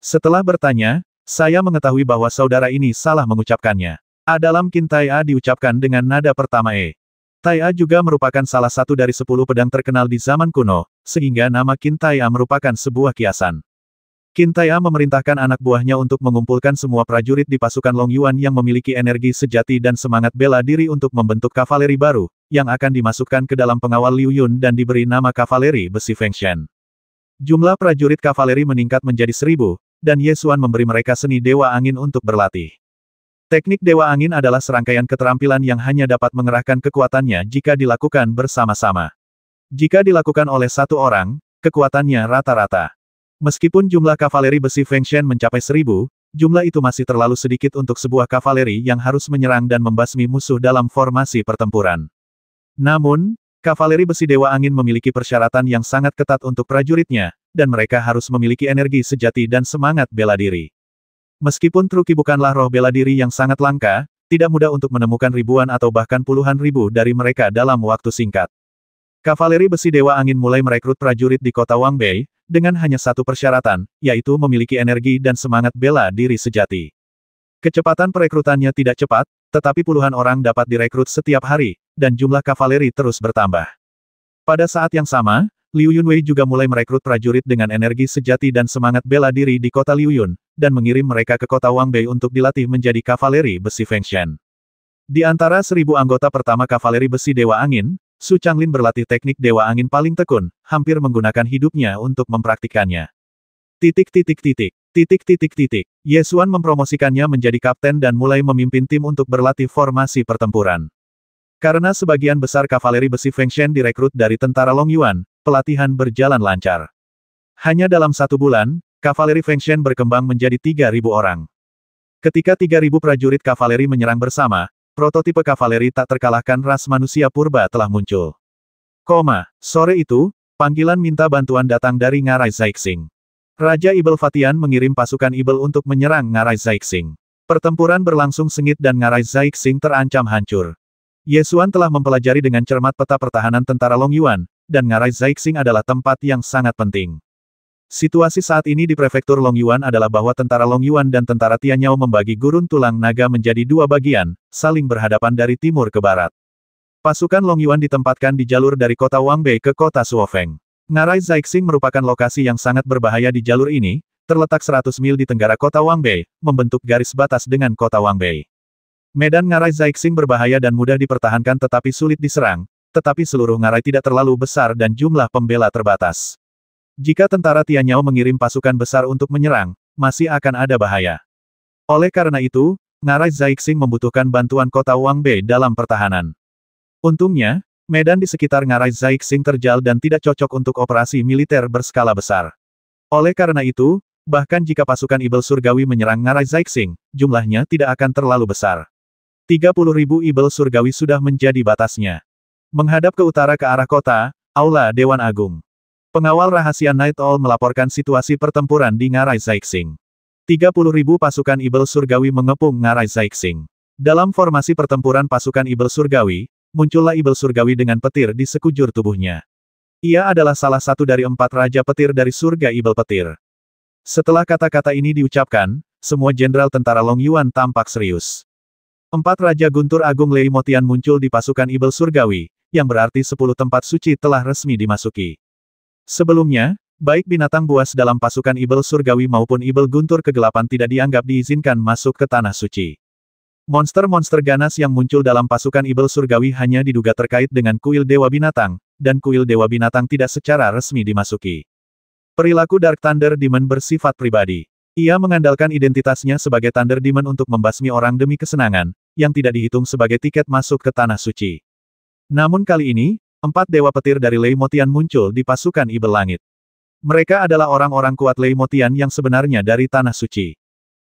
Setelah bertanya, saya mengetahui bahwa saudara ini salah mengucapkannya. A dalam Qin Tai A diucapkan dengan nada pertama E. Tai A juga merupakan salah satu dari 10 pedang terkenal di zaman kuno, sehingga nama Qin Tai A merupakan sebuah kiasan. Qin Tai A memerintahkan anak buahnya untuk mengumpulkan semua prajurit di pasukan Long Yuan yang memiliki energi sejati dan semangat bela diri untuk membentuk kavaleri baru, yang akan dimasukkan ke dalam pengawal Liu Yun dan diberi nama kavaleri besi Fengshen. Jumlah prajurit kavaleri meningkat menjadi 1000, dan Ye Xuan memberi mereka seni Dewa Angin untuk berlatih. Teknik Dewa Angin adalah serangkaian keterampilan yang hanya dapat mengerahkan kekuatannya jika dilakukan bersama-sama. Jika dilakukan oleh satu orang, kekuatannya rata-rata. Meskipun jumlah kavaleri besi Fengshen mencapai 1000, jumlah itu masih terlalu sedikit untuk sebuah kavaleri yang harus menyerang dan membasmi musuh dalam formasi pertempuran. Namun, kavaleri besi Dewa Angin memiliki persyaratan yang sangat ketat untuk prajuritnya, dan mereka harus memiliki energi sejati dan semangat bela diri. Meskipun Truki bukanlah roh bela diri yang sangat langka, tidak mudah untuk menemukan ribuan atau bahkan puluhan ribu dari mereka dalam waktu singkat. Kavaleri besi Dewa Angin mulai merekrut prajurit di kota Wangbei, dengan hanya satu persyaratan, yaitu memiliki energi dan semangat bela diri sejati. Kecepatan perekrutannya tidak cepat, tetapi puluhan orang dapat direkrut setiap hari, dan jumlah kavaleri terus bertambah. Pada saat yang sama, Liu Yunwei juga mulai merekrut prajurit dengan energi sejati dan semangat bela diri di kota Liu Yun, dan mengirim mereka ke kota Wangbei untuk dilatih menjadi kavaleri besi Fengshen. Di antara 1000 anggota pertama kavaleri besi Dewa Angin, Su Changlin berlatih teknik Dewa Angin paling tekun, hampir menggunakan hidupnya untuk mempraktikannya. Ye Xuan mempromosikannya menjadi kapten dan mulai memimpin tim untuk berlatih formasi pertempuran. Karena sebagian besar kavaleri besi Fengshen direkrut dari tentara Long Yuan, pelatihan berjalan lancar. Hanya dalam 1 bulan, kavaleri Fengshen berkembang menjadi 3000 orang. Ketika 3000 prajurit kavaleri menyerang bersama, prototipe kavaleri tak terkalahkan ras manusia purba telah muncul. Sore itu, panggilan minta bantuan datang dari Ngarai Zaixing. Raja Ibel Fatian mengirim pasukan Ibel untuk menyerang Ngarai Zaixing. Pertempuran berlangsung sengit dan Ngarai Zaixing terancam hancur. Ye Xuan telah mempelajari dengan cermat peta pertahanan tentara Long Yuan, dan Ngarai Zaixing adalah tempat yang sangat penting. Situasi saat ini di prefektur Long Yuan adalah bahwa tentara Long Yuan dan tentara Tianyao membagi gurun tulang naga menjadi 2 bagian, saling berhadapan dari timur ke barat. Pasukan Long Yuan ditempatkan di jalur dari kota Wangbei ke kota Suofeng. Ngarai Zaixing merupakan lokasi yang sangat berbahaya di jalur ini, terletak 100 mil di tenggara kota Wangbei, membentuk garis batas dengan kota Wangbei. Medan Ngarai Zaixing berbahaya dan mudah dipertahankan tetapi sulit diserang, tetapi seluruh Ngarai tidak terlalu besar dan jumlah pembela terbatas. Jika tentara Tianyao mengirim pasukan besar untuk menyerang, masih akan ada bahaya. Oleh karena itu, Ngarai Zaixing membutuhkan bantuan kota Wangbei dalam pertahanan. Untungnya, medan di sekitar Ngarai Zaixing terjal dan tidak cocok untuk operasi militer berskala besar. Oleh karena itu, bahkan jika pasukan Ibel Surgawi menyerang Ngarai Zaixing, jumlahnya tidak akan terlalu besar. 30.000 Ibel Surgawi sudah menjadi batasnya. Menghadap ke utara ke arah kota, Aula Dewan Agung. Pengawal rahasia Night Owl melaporkan situasi pertempuran di Ngarai Zaixing. 30.000 pasukan Ibel Surgawi mengepung Ngarai Zaixing. Dalam formasi pertempuran pasukan Ibel Surgawi, muncullah Ibel Surgawi dengan petir di sekujur tubuhnya. Ia adalah salah satu dari 4 raja petir dari surga Ibel Petir. Setelah kata-kata ini diucapkan, semua jenderal tentara Long Yuan tampak serius. 4 Raja Guntur Agung Lei Motian muncul di pasukan Ibel Surgawi, yang berarti 10 tempat suci telah resmi dimasuki. Sebelumnya, baik binatang buas dalam pasukan Ibel Surgawi maupun Ibel Guntur Kegelapan tidak dianggap diizinkan masuk ke Tanah Suci. Monster-monster ganas yang muncul dalam pasukan Ibel Surgawi hanya diduga terkait dengan kuil Dewa Binatang, dan kuil Dewa Binatang tidak secara resmi dimasuki. Perilaku Dark Thunder Demon bersifat pribadi. Ia mengandalkan identitasnya sebagai Thunder Demon untuk membasmi orang demi kesenangan, yang tidak dihitung sebagai tiket masuk ke Tanah Suci. Namun kali ini, 4 dewa petir dari Lei Motian muncul di pasukan Ibel Langit. Mereka adalah orang-orang kuat Lei Motian yang sebenarnya dari Tanah Suci.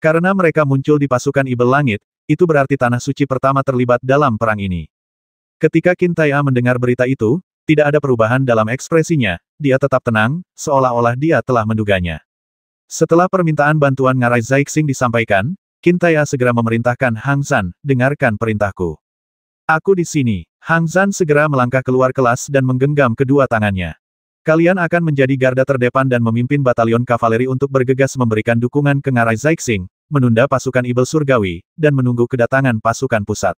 Karena mereka muncul di pasukan Ibel Langit, itu berarti Tanah Suci pertama terlibat dalam perang ini. Ketika Qin Tai'e mendengar berita itu, tidak ada perubahan dalam ekspresinya, dia tetap tenang, seolah-olah dia telah menduganya. Setelah permintaan bantuan Ngarai Zaixing disampaikan, Qin Tai'e segera memerintahkan Hang Zhan, dengarkan perintahku. Aku di sini. Hang Zhan segera melangkah keluar kelas dan menggenggam kedua tangannya. Kalian akan menjadi garda terdepan dan memimpin batalion kavaleri untuk bergegas memberikan dukungan ke Ngarai Zaixing, menunda pasukan Ibel Surgawi, dan menunggu kedatangan pasukan pusat.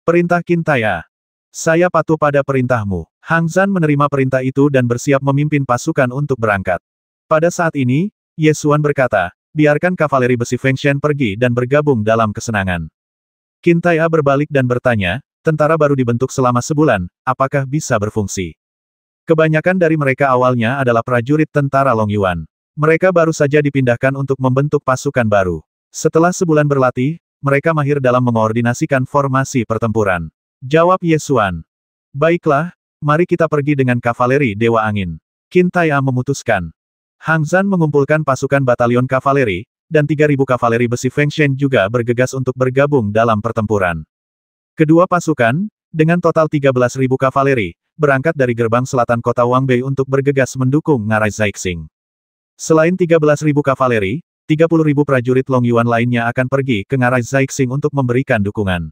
Perintah Qin Tai'e. Saya patuh pada perintahmu. Hang Zhan menerima perintah itu dan bersiap memimpin pasukan untuk berangkat. Pada saat ini, Ye Xuan berkata, biarkan kavaleri besi Feng Shen pergi dan bergabung dalam kesenangan. Qin Tai'e berbalik dan bertanya, tentara baru dibentuk selama sebulan, apakah bisa berfungsi? Kebanyakan dari mereka awalnya adalah prajurit tentara Long Yuan. Mereka baru saja dipindahkan untuk membentuk pasukan baru. Setelah sebulan berlatih, mereka mahir dalam mengoordinasikan formasi pertempuran. Jawab Ye Xuan. Baiklah, mari kita pergi dengan kavaleri Dewa Angin. Qin Tai'e memutuskan. Hang Zhan mengumpulkan pasukan batalion kavaleri, dan 3.000 kavaleri besi Feng Shen juga bergegas untuk bergabung dalam pertempuran. Kedua pasukan, dengan total 13.000 kavaleri, berangkat dari gerbang selatan kota Wangbei untuk bergegas mendukung Ngarai Zaixing. Selain 13.000 kavaleri, 30.000 prajurit Long Yuan lainnya akan pergi ke Ngarai Zaixing untuk memberikan dukungan.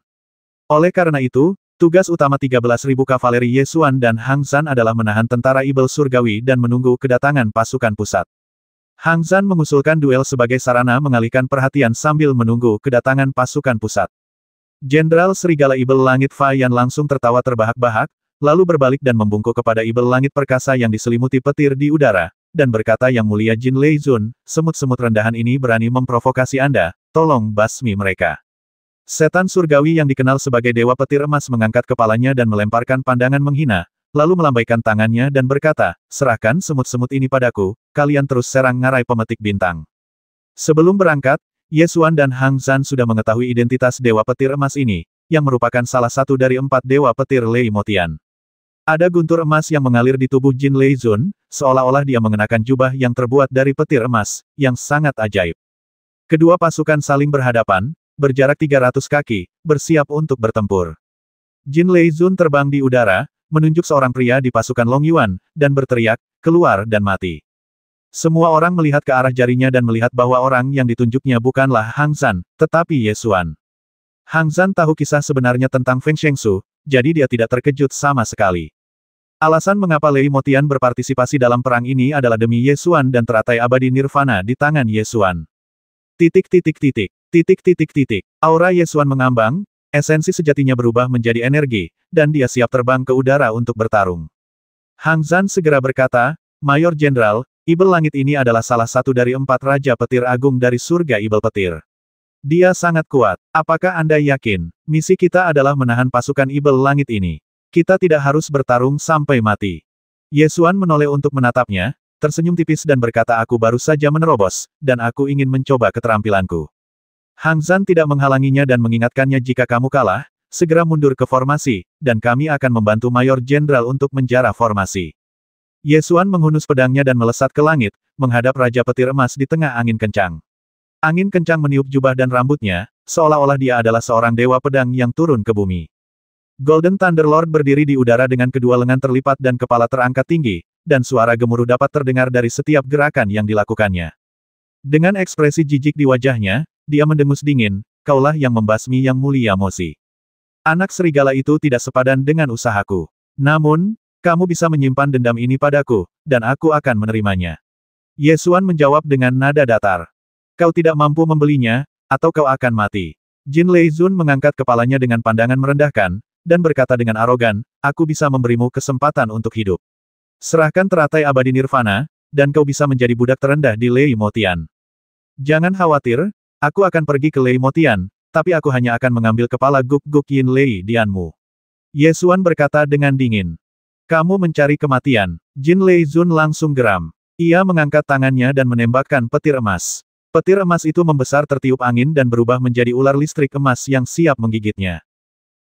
Oleh karena itu, tugas utama 13.000 kavaleri Ye Xuan dan Hang Zhan adalah menahan tentara Ibel Surgawi dan menunggu kedatangan pasukan pusat. Hang Zhan mengusulkan duel sebagai sarana mengalihkan perhatian sambil menunggu kedatangan pasukan pusat. Jenderal Serigala Ibel Langit Fa Yan langsung tertawa terbahak-bahak, lalu berbalik dan membungkuk kepada Ibel Langit Perkasa yang diselimuti petir di udara, dan berkata, Yang Mulia Jin Lei Zun, semut-semut rendahan ini berani memprovokasi Anda, tolong basmi mereka. Setan surgawi yang dikenal sebagai Dewa Petir Emas mengangkat kepalanya dan melemparkan pandangan menghina, lalu melambaikan tangannya dan berkata, serahkan semut-semut ini padaku, kalian terus serang Ngarai Pemetik Bintang. Sebelum berangkat, Ye Xuan dan Hang Zhan sudah mengetahui identitas Dewa Petir Emas ini, yang merupakan salah satu dari 4 Dewa Petir Lei Motian. Ada guntur emas yang mengalir di tubuh Jin Lei Zun, seolah-olah dia mengenakan jubah yang terbuat dari petir emas, yang sangat ajaib. Kedua pasukan saling berhadapan, berjarak 300 kaki, bersiap untuk bertempur. Jin Lei Zun terbang di udara, menunjuk seorang pria di pasukan Long Yuan, dan berteriak, keluar dan mati. Semua orang melihat ke arah jarinya dan melihat bahwa orang yang ditunjuknya bukanlah Hang Zhan, tetapi Ye Xuan. Hang Zhan tahu kisah sebenarnya tentang Feng Shengsu, jadi dia tidak terkejut sama sekali. Alasan mengapa Lei Motian berpartisipasi dalam perang ini adalah demi Ye Xuan dan teratai abadi Nirvana di tangan Ye Xuan. Aura Ye Xuan mengambang, esensi sejatinya berubah menjadi energi, dan dia siap terbang ke udara untuk bertarung. Hang Zhan segera berkata, Mayor Jenderal, Ibel Langit ini adalah salah satu dari 4 Raja Petir Agung dari surga Ibel Petir. Dia sangat kuat. Apakah Anda yakin, misi kita adalah menahan pasukan Ibel Langit ini? Kita tidak harus bertarung sampai mati. Ye Xuan menoleh untuk menatapnya, tersenyum tipis dan berkata aku baru saja menerobos, dan aku ingin mencoba keterampilanku. Hang Zhan tidak menghalanginya dan mengingatkannya jika kamu kalah, segera mundur ke formasi, dan kami akan membantu Mayor Jenderal untuk menjarah formasi. Ye Xuan menghunus pedangnya dan melesat ke langit, menghadap Raja Petir Emas di tengah angin kencang. Angin kencang meniup jubah dan rambutnya, seolah-olah dia adalah seorang dewa pedang yang turun ke bumi. Golden Thunderlord berdiri di udara dengan kedua lengan terlipat dan kepala terangkat tinggi, dan suara gemuruh dapat terdengar dari setiap gerakan yang dilakukannya. Dengan ekspresi jijik di wajahnya, dia mendengus dingin, kaulah yang membasmi Yang Mulia Mozi. Anak serigala itu tidak sepadan dengan usahaku. Namun, kamu bisa menyimpan dendam ini padaku, dan aku akan menerimanya. Ye Xuan menjawab dengan nada datar. Kau tidak mampu membelinya, atau kau akan mati. Jin Lei Zun mengangkat kepalanya dengan pandangan merendahkan, dan berkata dengan arogan, aku bisa memberimu kesempatan untuk hidup. Serahkan teratai abadi Nirvana, dan kau bisa menjadi budak terendah di Lei Motian. Jangan khawatir, aku akan pergi ke Lei Motian, tapi aku hanya akan mengambil kepala Guk-Guk Yin Lei Dianmu. Ye Xuan berkata dengan dingin. Kamu mencari kematian. Jin Lei Zun langsung geram. Ia mengangkat tangannya dan menembakkan petir emas. Petir emas itu membesar tertiup angin dan berubah menjadi ular listrik emas yang siap menggigitnya.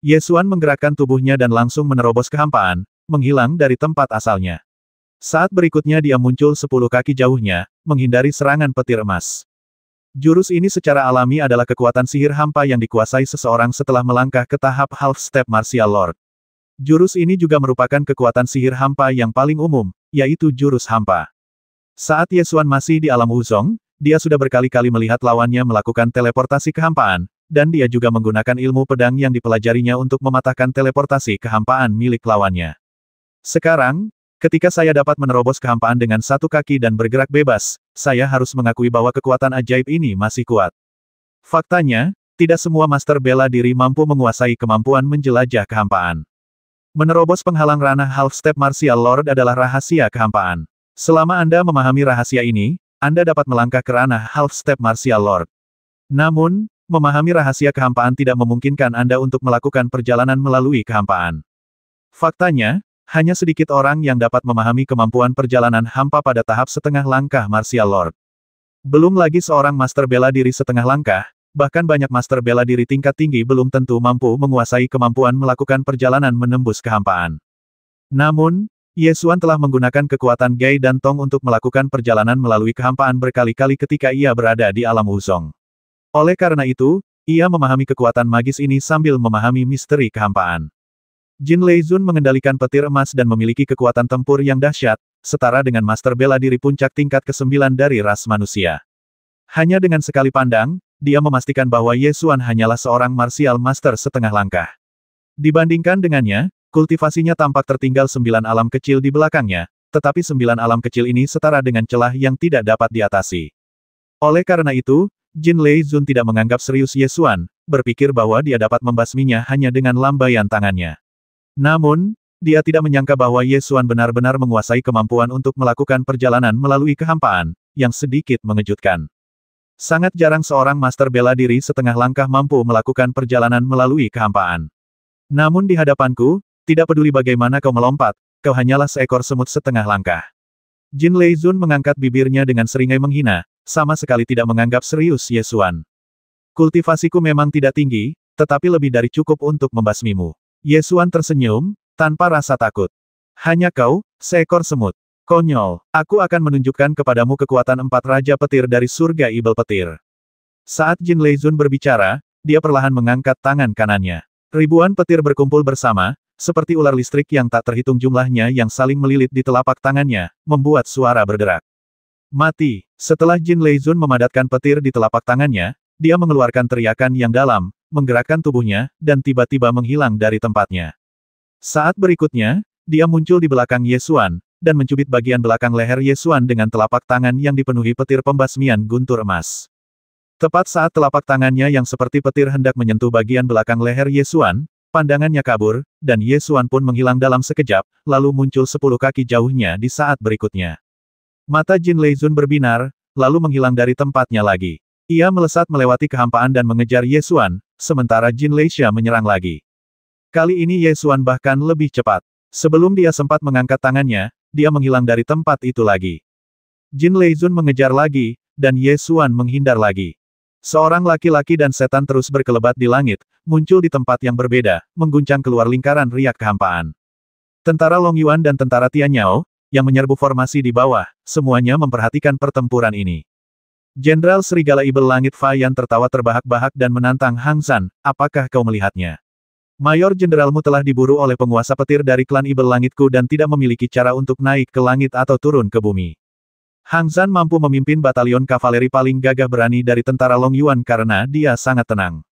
Ye Xuan menggerakkan tubuhnya dan langsung menerobos kehampaan, menghilang dari tempat asalnya. Saat berikutnya dia muncul 10 kaki jauhnya, menghindari serangan petir emas. Jurus ini secara alami adalah kekuatan sihir hampa yang dikuasai seseorang setelah melangkah ke tahap Half Step Martial Lord. Jurus ini juga merupakan kekuatan sihir hampa yang paling umum, yaitu jurus hampa. Saat Ye Xuan masih di alam Wuzong, dia sudah berkali-kali melihat lawannya melakukan teleportasi kehampaan, dan dia juga menggunakan ilmu pedang yang dipelajarinya untuk mematahkan teleportasi kehampaan milik lawannya. Sekarang, ketika saya dapat menerobos kehampaan dengan satu kaki dan bergerak bebas, saya harus mengakui bahwa kekuatan ajaib ini masih kuat. Faktanya, tidak semua master bela diri mampu menguasai kemampuan menjelajah kehampaan. Menerobos penghalang ranah Half Step Martial Lord adalah rahasia kehampaan. Selama Anda memahami rahasia ini, Anda dapat melangkah ke ranah Half Step Martial Lord. Namun, memahami rahasia kehampaan tidak memungkinkan Anda untuk melakukan perjalanan melalui kehampaan. Faktanya, hanya sedikit orang yang dapat memahami kemampuan perjalanan hampa pada tahap setengah langkah Martial Lord. Belum lagi seorang master bela diri setengah langkah, bahkan banyak master bela diri tingkat tinggi belum tentu mampu menguasai kemampuan melakukan perjalanan menembus kehampaan. Namun, Ye Xuan telah menggunakan kekuatan Gai dan Tong untuk melakukan perjalanan melalui kehampaan berkali-kali ketika ia berada di alam Wuzong. Oleh karena itu, ia memahami kekuatan magis ini sambil memahami misteri kehampaan. Jin Leizun mengendalikan petir emas dan memiliki kekuatan tempur yang dahsyat, setara dengan master bela diri puncak tingkat ke-9 dari ras manusia. Hanya dengan sekali pandang, dia memastikan bahwa Ye Xuan hanyalah seorang martial master setengah langkah. Dibandingkan dengannya, kultivasinya tampak tertinggal 9 alam kecil di belakangnya, tetapi 9 alam kecil ini setara dengan celah yang tidak dapat diatasi. Oleh karena itu, Jin Leizun tidak menganggap serius Ye Xuan, berpikir bahwa dia dapat membasminya hanya dengan lambaian tangannya. Namun, dia tidak menyangka bahwa Ye Xuan benar-benar menguasai kemampuan untuk melakukan perjalanan melalui kehampaan, yang sedikit mengejutkan. Sangat jarang seorang master bela diri setengah langkah mampu melakukan perjalanan melalui kehampaan. Namun di hadapanku, tidak peduli bagaimana kau melompat, kau hanyalah seekor semut setengah langkah. Jin Leizun mengangkat bibirnya dengan seringai menghina, sama sekali tidak menganggap serius Ye Xuan. Kultivasiku memang tidak tinggi, tetapi lebih dari cukup untuk membasmimu. Ye Xuan tersenyum, tanpa rasa takut. Hanya kau, seekor semut. Konyol, aku akan menunjukkan kepadamu kekuatan 4 Raja Petir dari surga Ibel Petir. Saat Jin Leizun berbicara, dia perlahan mengangkat tangan kanannya. Ribuan petir berkumpul bersama, seperti ular listrik yang tak terhitung jumlahnya yang saling melilit di telapak tangannya, membuat suara berderak. Mati. Setelah Jin Leizun memadatkan petir di telapak tangannya, dia mengeluarkan teriakan yang dalam, menggerakkan tubuhnya, dan tiba-tiba menghilang dari tempatnya. Saat berikutnya, dia muncul di belakang Ye Xuan, dan mencubit bagian belakang leher Ye Xuan dengan telapak tangan yang dipenuhi petir pembasmian guntur emas. Tepat saat telapak tangannya yang seperti petir hendak menyentuh bagian belakang leher Ye Xuan, pandangannya kabur, dan Ye Xuan pun menghilang dalam sekejap, lalu muncul 10 kaki jauhnya di saat berikutnya. Mata Jin Leizun berbinar, lalu menghilang dari tempatnya lagi. Ia melesat melewati kehampaan dan mengejar Ye Xuan, sementara Jin Leisha menyerang lagi. Kali ini Ye Xuan bahkan lebih cepat. Sebelum dia sempat mengangkat tangannya, dia menghilang dari tempat itu lagi. Jin Leizun mengejar lagi, dan Ye Xuan menghindar lagi. Seorang laki-laki dan setan terus berkelebat di langit, muncul di tempat yang berbeda, mengguncang keluar lingkaran riak kehampaan. Tentara Long Yuan dan tentara Tianyao, yang menyerbu formasi di bawah, semuanya memperhatikan pertempuran ini. Jenderal Serigala Ibel Langit Fa Yan tertawa terbahak-bahak dan menantang Hang Zan, apakah kau melihatnya? Mayor jenderalmu telah diburu oleh penguasa petir dari klan Ibel Langitku dan tidak memiliki cara untuk naik ke langit atau turun ke bumi. Hang Zan mampu memimpin batalion kavaleri paling gagah berani dari tentara Long Yuan karena dia sangat tenang.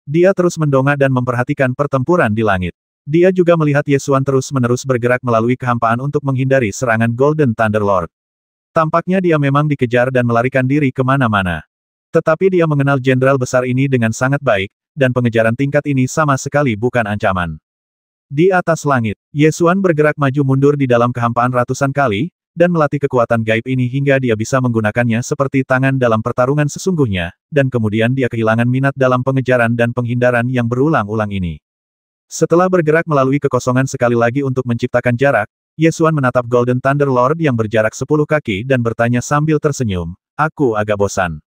Dia terus mendongak dan memperhatikan pertempuran di langit. Dia juga melihat Ye Xuan terus-menerus bergerak melalui kehampaan untuk menghindari serangan Golden Thunder Lord. Tampaknya dia memang dikejar dan melarikan diri kemana-mana. Tetapi dia mengenal jenderal besar ini dengan sangat baik, dan pengejaran tingkat ini sama sekali bukan ancaman. Di atas langit, Ye Xuan bergerak maju mundur di dalam kehampaan ratusan kali, dan melatih kekuatan gaib ini hingga dia bisa menggunakannya seperti tangan dalam pertarungan sesungguhnya, dan kemudian dia kehilangan minat dalam pengejaran dan penghindaran yang berulang-ulang ini. Setelah bergerak melalui kekosongan sekali lagi untuk menciptakan jarak, Ye Xuan menatap Golden Thunder Lord yang berjarak 10 kaki dan bertanya sambil tersenyum, aku agak bosan.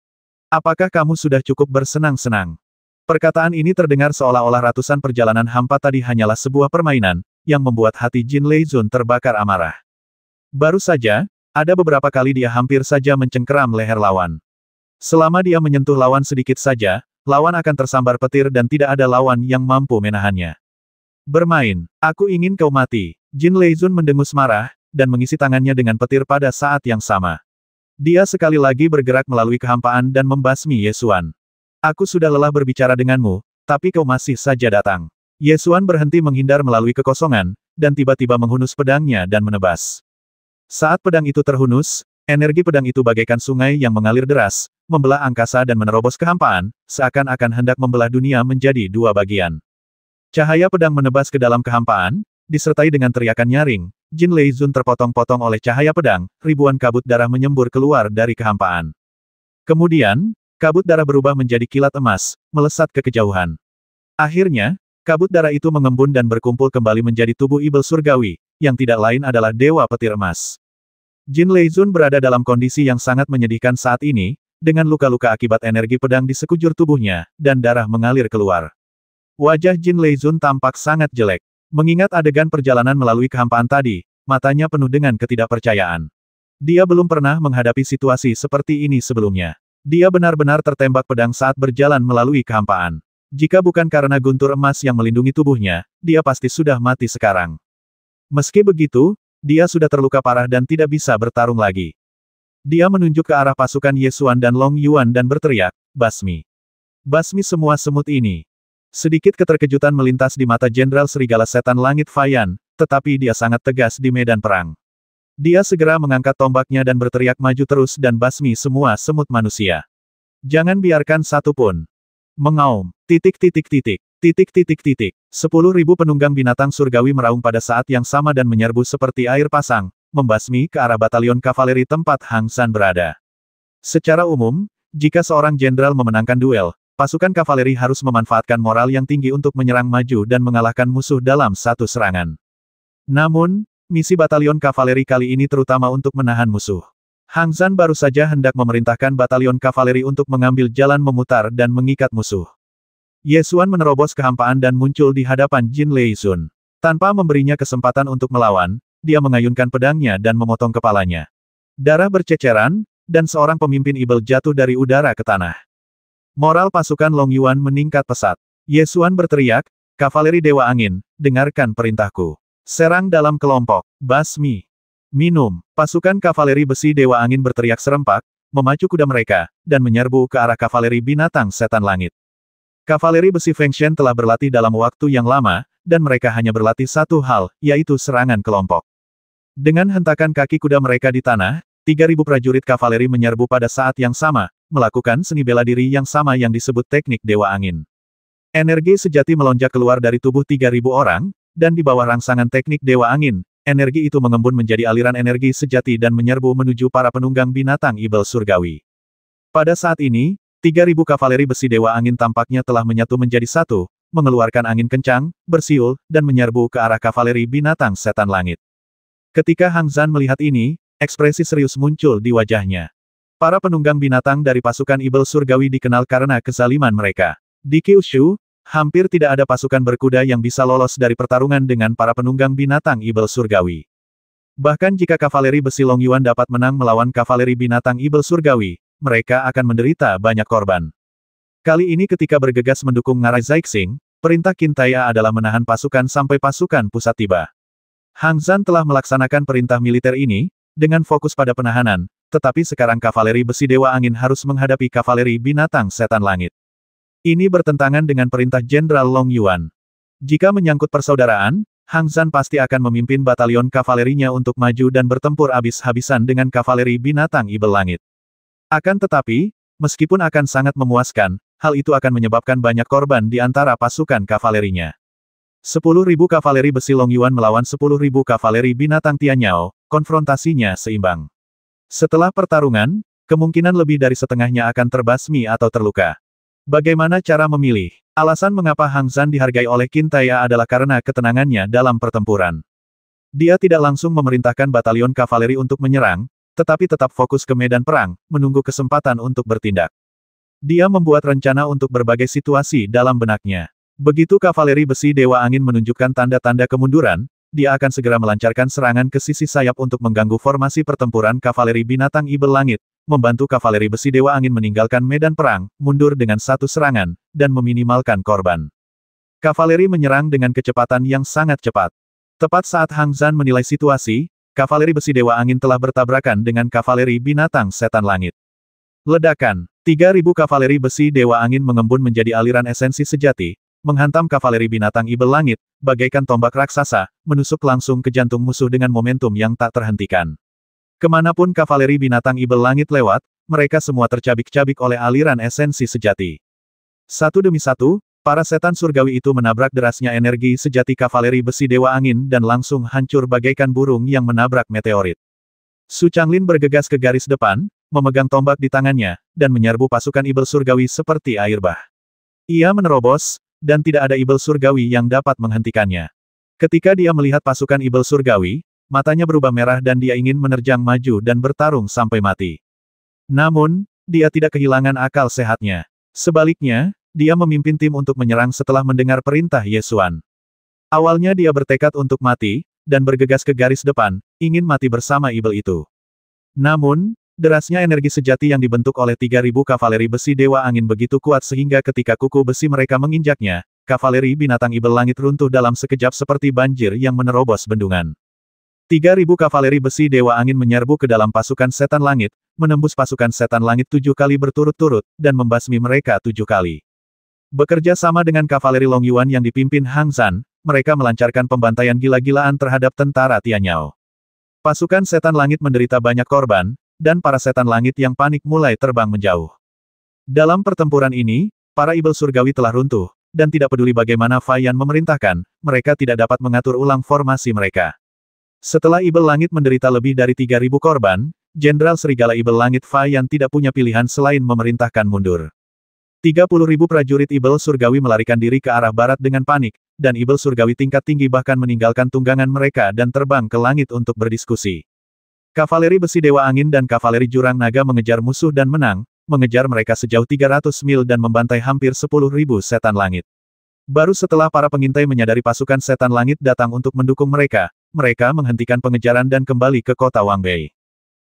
Apakah kamu sudah cukup bersenang-senang? Perkataan ini terdengar seolah-olah ratusan perjalanan hampa tadi hanyalah sebuah permainan, yang membuat hati Jin Leizun terbakar amarah. Baru saja, ada beberapa kali dia hampir saja mencengkeram leher lawan. Selama dia menyentuh lawan sedikit saja, lawan akan tersambar petir dan tidak ada lawan yang mampu menahannya. Bermain, aku ingin kau mati. Jin Leizun mendengus marah, dan mengisi tangannya dengan petir pada saat yang sama. Dia sekali lagi bergerak melalui kehampaan dan membasmi Ye Xuan. Aku sudah lelah berbicara denganmu, tapi kau masih saja datang. Ye Xuan berhenti menghindar melalui kekosongan, dan tiba-tiba menghunus pedangnya dan menebas. Saat pedang itu terhunus, energi pedang itu bagaikan sungai yang mengalir deras, membelah angkasa dan menerobos kehampaan, seakan-akan hendak membelah dunia menjadi dua bagian. Cahaya pedang menebas ke dalam kehampaan, disertai dengan teriakan nyaring, Jin Leizun terpotong-potong oleh cahaya pedang, ribuan kabut darah menyembur keluar dari kehampaan. Kemudian, kabut darah berubah menjadi kilat emas, melesat ke kejauhan. Akhirnya, kabut darah itu mengembun dan berkumpul kembali menjadi tubuh ibel surgawi, yang tidak lain adalah Dewa Petir Emas. Jin Leizun berada dalam kondisi yang sangat menyedihkan saat ini, dengan luka-luka akibat energi pedang di sekujur tubuhnya, dan darah mengalir keluar. Wajah Jin Leizun tampak sangat jelek. Mengingat adegan perjalanan melalui kehampaan tadi, matanya penuh dengan ketidakpercayaan. Dia belum pernah menghadapi situasi seperti ini sebelumnya. Dia benar-benar tertembak pedang saat berjalan melalui kehampaan. Jika bukan karena guntur emas yang melindungi tubuhnya, dia pasti sudah mati sekarang. Meski begitu, dia sudah terluka parah dan tidak bisa bertarung lagi. Dia menunjuk ke arah pasukan Ye Xuan dan Long Yuan dan berteriak, "Basmi! Basmi semua semut ini!" Sedikit keterkejutan melintas di mata Jenderal Serigala Setan Langit Fayan, tetapi dia sangat tegas di medan perang. Dia segera mengangkat tombaknya dan berteriak maju terus dan basmi semua semut manusia. Jangan biarkan satu pun mengaum. 10.000 penunggang binatang surgawi meraung pada saat yang sama dan menyerbu seperti air pasang, membasmi ke arah batalion kavaleri tempat Hang San berada. Secara umum, jika seorang jenderal memenangkan duel, pasukan kavaleri harus memanfaatkan moral yang tinggi untuk menyerang maju dan mengalahkan musuh dalam satu serangan. Namun, misi batalion kavaleri kali ini terutama untuk menahan musuh. Hang San baru saja hendak memerintahkan batalion kavaleri untuk mengambil jalan memutar dan mengikat musuh. Ye Xuan menerobos kehampaan dan muncul di hadapan Jin Leizun. Tanpa memberinya kesempatan untuk melawan, dia mengayunkan pedangnya dan memotong kepalanya. Darah berceceran, dan seorang pemimpin ibel jatuh dari udara ke tanah. Moral pasukan Long Yuan meningkat pesat. Ye Xuan berteriak, "Kavaleri Dewa Angin, dengarkan perintahku. Serang dalam kelompok, basmi. Minum." Pasukan kavaleri besi Dewa Angin berteriak serempak, memacu kuda mereka, dan menyerbu ke arah kavaleri binatang setan langit. Kavaleri besi Fengshen telah berlatih dalam waktu yang lama, dan mereka hanya berlatih satu hal, yaitu serangan kelompok. Dengan hentakan kaki kuda mereka di tanah, 3.000 prajurit kavaleri menyerbu pada saat yang sama, melakukan seni bela diri yang sama yang disebut teknik Dewa Angin. Energi sejati melonjak keluar dari tubuh 3.000 orang, dan di bawah rangsangan teknik Dewa Angin, energi itu mengembun menjadi aliran energi sejati dan menyerbu menuju para penunggang binatang ibel surgawi. Pada saat ini, 3.000 kavaleri besi Dewa Angin tampaknya telah menyatu menjadi satu, mengeluarkan angin kencang, bersiul, dan menyerbu ke arah kavaleri binatang setan langit. Ketika Hang San melihat ini, ekspresi serius muncul di wajahnya. Para penunggang binatang dari pasukan ibel surgawi dikenal karena kezaliman mereka. Di Kyushu, hampir tidak ada pasukan berkuda yang bisa lolos dari pertarungan dengan para penunggang binatang ibel surgawi. Bahkan jika kavaleri besi Long Yuan dapat menang melawan kavaleri binatang ibel surgawi, mereka akan menderita banyak korban. Kali ini ketika bergegas mendukung Ngarai Zeixing, perintah Qintaya adalah menahan pasukan sampai pasukan pusat tiba. Hang San telah melaksanakan perintah militer ini, dengan fokus pada penahanan, tetapi sekarang kavaleri besi Dewa Angin harus menghadapi kavaleri binatang setan langit. Ini bertentangan dengan perintah Jenderal Long Yuan. Jika menyangkut persaudaraan, Hang San pasti akan memimpin batalion kavalerinya untuk maju dan bertempur habis-habisan dengan kavaleri binatang ibel langit. Akan tetapi, meskipun akan sangat memuaskan, hal itu akan menyebabkan banyak korban di antara pasukan kavalerinya. 10.000 kavaleri besi Long Yuan melawan 10.000 kavaleri binatang Tianyao, konfrontasinya seimbang. Setelah pertarungan, kemungkinan lebih dari setengahnya akan terbasmi atau terluka. Bagaimana cara memilih? Alasan mengapa Hang San dihargai oleh Qintaya adalah karena ketenangannya dalam pertempuran. Dia tidak langsung memerintahkan batalion kavaleri untuk menyerang, tetapi tetap fokus ke medan perang, menunggu kesempatan untuk bertindak. Dia membuat rencana untuk berbagai situasi dalam benaknya. Begitu kavaleri besi Dewa Angin menunjukkan tanda-tanda kemunduran, dia akan segera melancarkan serangan ke sisi sayap untuk mengganggu formasi pertempuran kavaleri binatang ibel langit, membantu kavaleri besi Dewa Angin meninggalkan medan perang, mundur dengan satu serangan, dan meminimalkan korban. Kavaleri menyerang dengan kecepatan yang sangat cepat. Tepat saat Hang Zhan menilai situasi, kavaleri besi Dewa Angin telah bertabrakan dengan kavaleri binatang setan langit. Ledakan. 3.000 kavaleri besi Dewa Angin mengembun menjadi aliran esensi sejati, menghantam kavaleri binatang ibel langit, bagaikan tombak raksasa, menusuk langsung ke jantung musuh dengan momentum yang tak terhentikan. Kemanapun kavaleri binatang ibel langit lewat, mereka semua tercabik-cabik oleh aliran esensi sejati. Satu demi satu, para setan surgawi itu menabrak derasnya energi sejati kavaleri besi Dewa Angin dan langsung hancur bagaikan burung yang menabrak meteorit. Su Changlin bergegas ke garis depan, memegang tombak di tangannya, dan menyerbu pasukan ibel surgawi seperti air bah. Ia menerobos, dan tidak ada ibel surgawi yang dapat menghentikannya. Ketika dia melihat pasukan ibel surgawi, matanya berubah merah dan dia ingin menerjang maju dan bertarung sampai mati. Namun, dia tidak kehilangan akal sehatnya. Sebaliknya, dia memimpin tim untuk menyerang setelah mendengar perintah Ye Xuan. Awalnya dia bertekad untuk mati, dan bergegas ke garis depan, ingin mati bersama ibel itu. Namun, derasnya energi sejati yang dibentuk oleh 3.000 kavaleri besi Dewa Angin begitu kuat sehingga ketika kuku besi mereka menginjaknya, kavaleri binatang ibel langit runtuh dalam sekejap seperti banjir yang menerobos bendungan. 3.000 kavaleri besi Dewa Angin menyerbu ke dalam pasukan setan langit, menembus pasukan setan langit 7 kali berturut-turut, dan membasmi mereka 7 kali. Bekerja sama dengan kavaleri Long Yuan yang dipimpin Hang Zhan, mereka melancarkan pembantaian gila-gilaan terhadap tentara Tianyao. Pasukan setan langit menderita banyak korban, dan para setan langit yang panik mulai terbang menjauh. Dalam pertempuran ini, para ibel surgawi telah runtuh, dan tidak peduli bagaimana Fai Yan memerintahkan, mereka tidak dapat mengatur ulang formasi mereka. Setelah ibel langit menderita lebih dari 3.000 korban, Jenderal Serigala Ibel Langit Fai Yan tidak punya pilihan selain memerintahkan mundur. 30.000 prajurit ibel surgawi melarikan diri ke arah barat dengan panik, dan ibel surgawi tingkat tinggi bahkan meninggalkan tunggangan mereka dan terbang ke langit untuk berdiskusi. Kavaleri besi Dewa Angin dan kavaleri Jurang Naga mengejar musuh dan menang, mengejar mereka sejauh 300 mil dan membantai hampir 10.000 setan langit. Baru setelah para pengintai menyadari pasukan setan langit datang untuk mendukung mereka, mereka menghentikan pengejaran dan kembali ke kota Wangbei.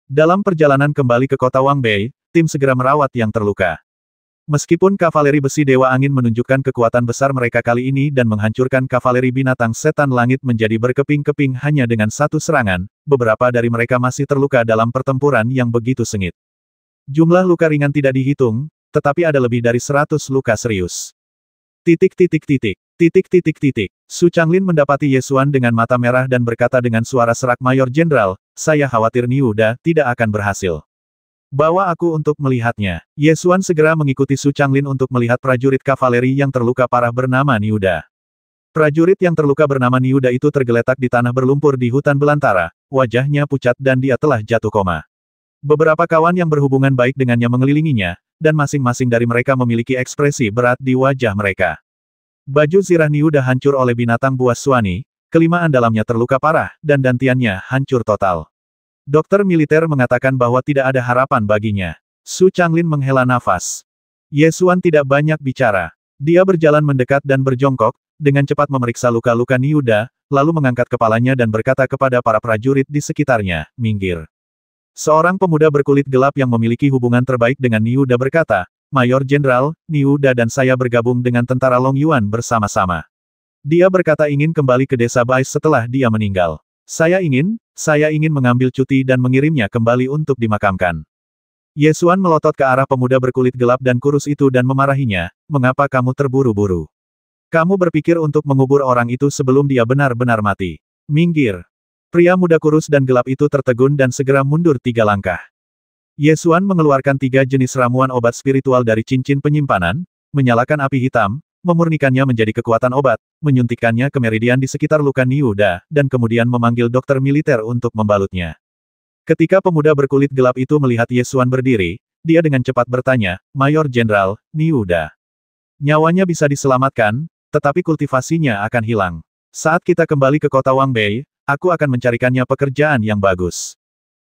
Dalam perjalanan kembali ke kota Wangbei, tim segera merawat yang terluka. Meskipun kavaleri besi Dewa Angin menunjukkan kekuatan besar mereka kali ini dan menghancurkan kavaleri binatang setan langit menjadi berkeping-keping hanya dengan satu serangan, beberapa dari mereka masih terluka dalam pertempuran yang begitu sengit. Jumlah luka ringan tidak dihitung, tetapi ada lebih dari 100 luka serius. Su Changlin mendapati Ye Xuan dengan mata merah dan berkata dengan suara serak, Mayor Jenderal, saya khawatir Niu Da tidak akan berhasil. Bawa aku untuk melihatnya. Ye Xuan segera mengikuti Su Changlin untuk melihat prajurit kavaleri yang terluka parah bernama Niu Da. Prajurit yang terluka bernama Niu Da itu tergeletak di tanah berlumpur di hutan belantara, wajahnya pucat dan dia telah jatuh koma. Beberapa kawan yang berhubungan baik dengannya mengelilinginya, dan masing-masing dari mereka memiliki ekspresi berat di wajah mereka. Baju zirah Niu Da hancur oleh binatang buas Suani, kelimaan dalamnya terluka parah, dan dantiannya hancur total. Dokter militer mengatakan bahwa tidak ada harapan baginya. Su Changlin menghela nafas. Ye Xuan tidak banyak bicara. Dia berjalan mendekat dan berjongkok, dengan cepat memeriksa luka-luka Niu Da, lalu mengangkat kepalanya dan berkata kepada para prajurit di sekitarnya, minggir. Seorang pemuda berkulit gelap yang memiliki hubungan terbaik dengan Niu Da berkata, Mayor Jenderal, Niu Da dan saya bergabung dengan tentara Long Yuan bersama-sama. Dia berkata ingin kembali ke desa Bais setelah dia meninggal. Saya ingin mengambil cuti dan mengirimnya kembali untuk dimakamkan. Ye Xuan melotot ke arah pemuda berkulit gelap dan kurus itu dan memarahinya, mengapa kamu terburu-buru? Kamu berpikir untuk mengubur orang itu sebelum dia benar-benar mati. Minggir. Pria muda kurus dan gelap itu tertegun dan segera mundur 3 langkah. Ye Xuan mengeluarkan 3 jenis ramuan obat spiritual dari cincin penyimpanan, menyalakan api hitam, memurnikannya menjadi kekuatan obat, menyuntikkannya ke meridian di sekitar luka Niu Da, dan kemudian memanggil dokter militer untuk membalutnya. Ketika pemuda berkulit gelap itu melihat Ye Xuan berdiri, dia dengan cepat bertanya, Mayor Jenderal, Niu Da. Nyawanya bisa diselamatkan, tetapi kultivasinya akan hilang. Saat kita kembali ke kota Wangbei, aku akan mencarikannya pekerjaan yang bagus.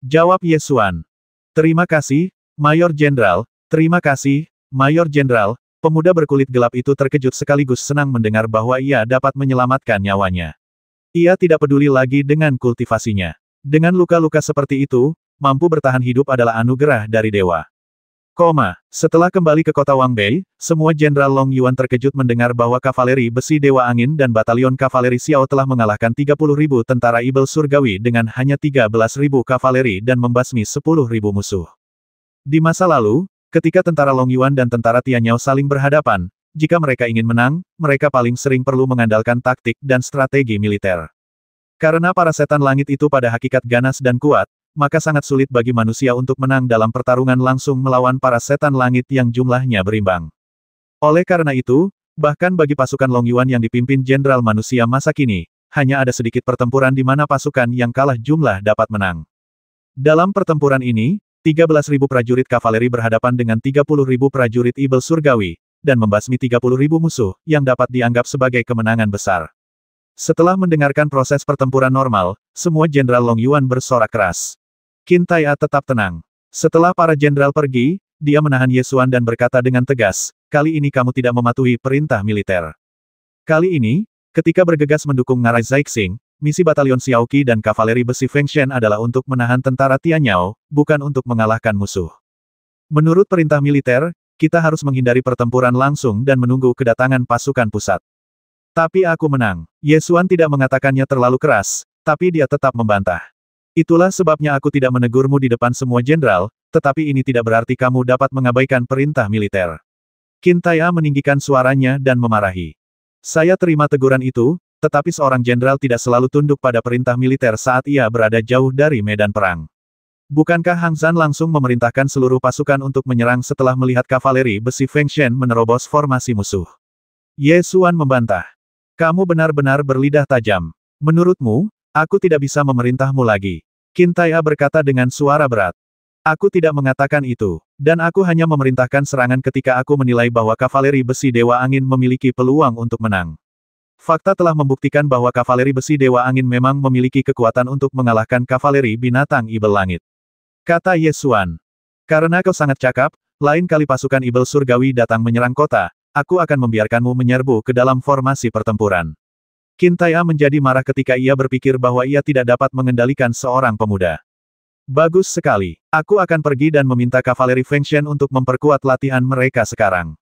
Jawab Ye Xuan. Terima kasih, Mayor Jenderal, terima kasih, Mayor Jenderal. Pemuda berkulit gelap itu terkejut sekaligus senang mendengar bahwa ia dapat menyelamatkan nyawanya. Ia tidak peduli lagi dengan kultivasinya. Dengan luka-luka seperti itu, mampu bertahan hidup adalah anugerah dari dewa. Setelah kembali ke kota Wangbei, semua Jenderal Long Yuan terkejut mendengar bahwa kavaleri besi Dewa Angin dan batalion kavaleri Xiao telah mengalahkan 30.000 tentara Ibel Surgawi dengan hanya 13.000 kavaleri dan membasmi 10.000 musuh. Di masa lalu, ketika tentara Long Yuan dan tentara Tianyao saling berhadapan, jika mereka ingin menang, mereka paling sering perlu mengandalkan taktik dan strategi militer. Karena para setan langit itu pada hakikat ganas dan kuat, maka sangat sulit bagi manusia untuk menang dalam pertarungan langsung melawan para setan langit yang jumlahnya berimbang. Oleh karena itu, bahkan bagi pasukan Long Yuan yang dipimpin Jenderal Manusia masa kini, hanya ada sedikit pertempuran di mana pasukan yang kalah jumlah dapat menang. Dalam pertempuran ini, 13.000 prajurit kavaleri berhadapan dengan 30.000 prajurit Ibel Surgawi, dan membasmi 30.000 musuh, yang dapat dianggap sebagai kemenangan besar. Setelah mendengarkan proses pertempuran normal, semua Jenderal Long Yuan bersorak keras. Qin Tai'a tetap tenang. Setelah para jenderal pergi, dia menahan Ye Xuan dan berkata dengan tegas, kali ini kamu tidak mematuhi perintah militer. Kali ini, ketika bergegas mendukung Ngarai Zhaixing, misi batalion Xiaoqi dan kavaleri besi Feng Shen adalah untuk menahan tentara Tianyao, bukan untuk mengalahkan musuh. Menurut perintah militer, kita harus menghindari pertempuran langsung dan menunggu kedatangan pasukan pusat. Tapi aku menang. Ye Xuan tidak mengatakannya terlalu keras, tapi dia tetap membantah. Itulah sebabnya aku tidak menegurmu di depan semua jenderal, tetapi ini tidak berarti kamu dapat mengabaikan perintah militer. Qin Tai'a meninggikan suaranya dan memarahi. Saya terima teguran itu, tetapi seorang jenderal tidak selalu tunduk pada perintah militer saat ia berada jauh dari medan perang. Bukankah Hang Zhan langsung memerintahkan seluruh pasukan untuk menyerang setelah melihat kavaleri besi Feng Shen menerobos formasi musuh? Ye Xuan membantah. Kamu benar-benar berlidah tajam. Menurutmu, aku tidak bisa memerintahmu lagi. Qin Tai'a berkata dengan suara berat. Aku tidak mengatakan itu, dan aku hanya memerintahkan serangan ketika aku menilai bahwa kavaleri besi Dewa Angin memiliki peluang untuk menang. Fakta telah membuktikan bahwa kavaleri besi Dewa Angin memang memiliki kekuatan untuk mengalahkan kavaleri binatang Ibel Langit. Kata Ye Xuan. Karena kau sangat cakap, lain kali pasukan Ibel Surgawi datang menyerang kota, aku akan membiarkanmu menyerbu ke dalam formasi pertempuran. Qin Tai'a menjadi marah ketika ia berpikir bahwa ia tidak dapat mengendalikan seorang pemuda. Bagus sekali. Aku akan pergi dan meminta kavaleri Feng Shen untuk memperkuat latihan mereka sekarang.